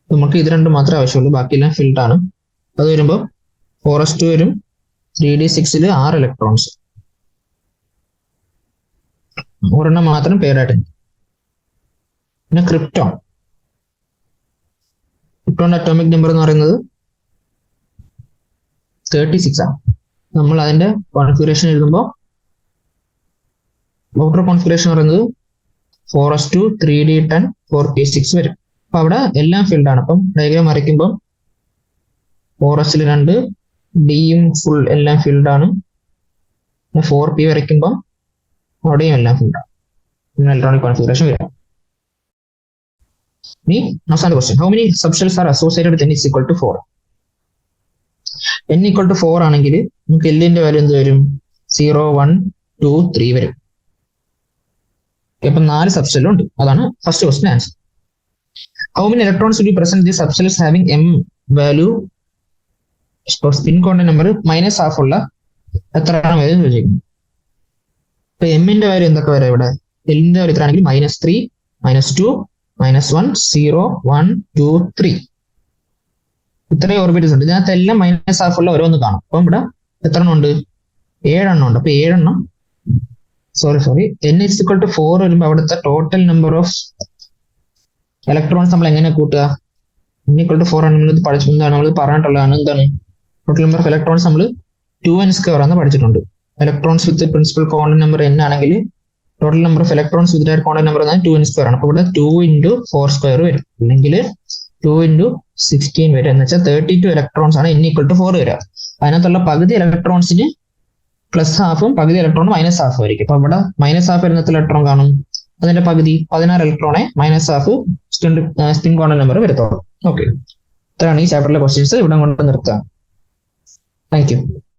നമുക്ക് ഇത് രണ്ടും മാത്രമേ ആവശ്യമുള്ളൂ, ബാക്കിയെല്ലാം ഫിൽഡ് ആണ്. അത് വരുമ്പോൾ 4s2 വരും, 3d6-ൽ 6 ഇലക്ട്രോൺസ്, ഒരെണ്ണം മാത്രം പേരായിട്ട്. പിന്നെ ക്രിപ്റ്റോണിന്റെ അറ്റോമിക് നമ്പർ എന്ന് പറയുന്നത് 36 ആണ്. നമ്മൾ അതിന്റെ കോൺഫിഗറേഷൻ എഴുതുമ്പോൾ ഔട്ടർ കോൺഫിഗറേഷൻ പറയുന്നത് 4s2, 3d10, 4p6 വരും. അപ്പൊ അവിടെ എല്ലാം ഫിൽഡ് ആണ്. അപ്പം ഡയഗ്രാം വരയ്ക്കുമ്പോൾ 4s-ൽ 2, d-യും ഫുൾ എല്ലാം ഫിൽഡ് ആണ്. 4p വരയ്ക്കുമ്പോൾ അവിടെയും എല്ലാം ഫിൽഡ് ആണ്. ഇലക്ട്രോണിക് കോൺഫിഗറേഷൻ വരും. ഇനി അവസാന question, how many subshells are associated with n is equal to 4? n equal to 4 ആണെങ്കിൽ നമുക്ക് എല്ലിന്റെ വാല്യൂ എന്ത് വരും? 0, 1, 2, 3 വരും. ഇപ്പം 4 സബ്ഷെല്ലും ഉണ്ട്. അതാണ് first question answer. How many electrons will be present the subshells having m value spin contact number -12 ഉള്ള എത്ര ചോദിച്ചിരിക്കുന്നു? ഇപ്പൊ എമ്മിന്റെ വാല്യൂ എന്തൊക്കെ വരാം ഇവിടെ? എല്ലിന്റെ വാല്യൂ എത്രയാണെങ്കിൽ -3, -2, -1, 0, 1, 2, 3. ഇത്രയും ഓർബിറ്റൽസ് ഉണ്ട്. ഇതിനകത്ത് എല്ലാം -12 ഉള്ള ഓരോന്ന് കാണും. അപ്പം ഇവിടെ എത്ര എണ്ണം ഉണ്ട്? 7 എണ്ണം ഉണ്ട്. അപ്പൊ 7 എണ്ണം sorry n is equal to 4 വരുമ്പോൾ അവിടുത്തെ ടോട്ടൽ നമ്പർ ഓഫ് ഇലക്ട്രോൺസ് നമ്മൾ എങ്ങനെ കൂട്ടുക? n equal to 4 ആണ് നമ്മൾ പഠിച്ചതാണ്, നമ്മൾ പറഞ്ഞിട്ടുള്ളതാണ്. എന്താണ് ടോട്ടൽ നമ്പർ ഓഫ് ഇലക്ട്രോൺസ്? നമ്മൾ 2n² ആണെന്ന് പഠിച്ചിട്ടുണ്ട്. ഇലക്ട്രോൺസ് വിത്ത് പ്രിൻസിപ്പൽ കോണ്ടന്റ് നമ്പർ n ആണെങ്കിൽ total number of electrons with content number 2n² ആണ്. അപ്പൊ ഇവിടെ 2 × 4² വരും, അല്ലെങ്കിൽ 2 × 16 വരും. എന്ന് വെച്ചാൽ 32 ഇലക്ട്രോൺസ് ആണ് n equal to 4 വരിക. അതിനകത്തുള്ള പകുതി ഇലക്ട്രോൺസിന് +½ പകുതി ഇലക്ട്രോൺ -½ ആയിരിക്കും. അപ്പൊ ഇവിടെ -½ വരുന്ന ഇലക്ട്രോൺ കാണും. അതിന്റെ പകുതി 16 ഇലക്ട്രോണെ -½ സ്പിൻ കോണ്ടന്റ് നമ്പർ വരത്തുള്ളൂ. ഓക്കെ, ഇത്രയാണ് ഈ ചാപ്റ്ററിലെ ക്വസ്റ്റ്യൻസ്. ഇവിടെ കൊണ്ട് നിർത്താം. Thank you.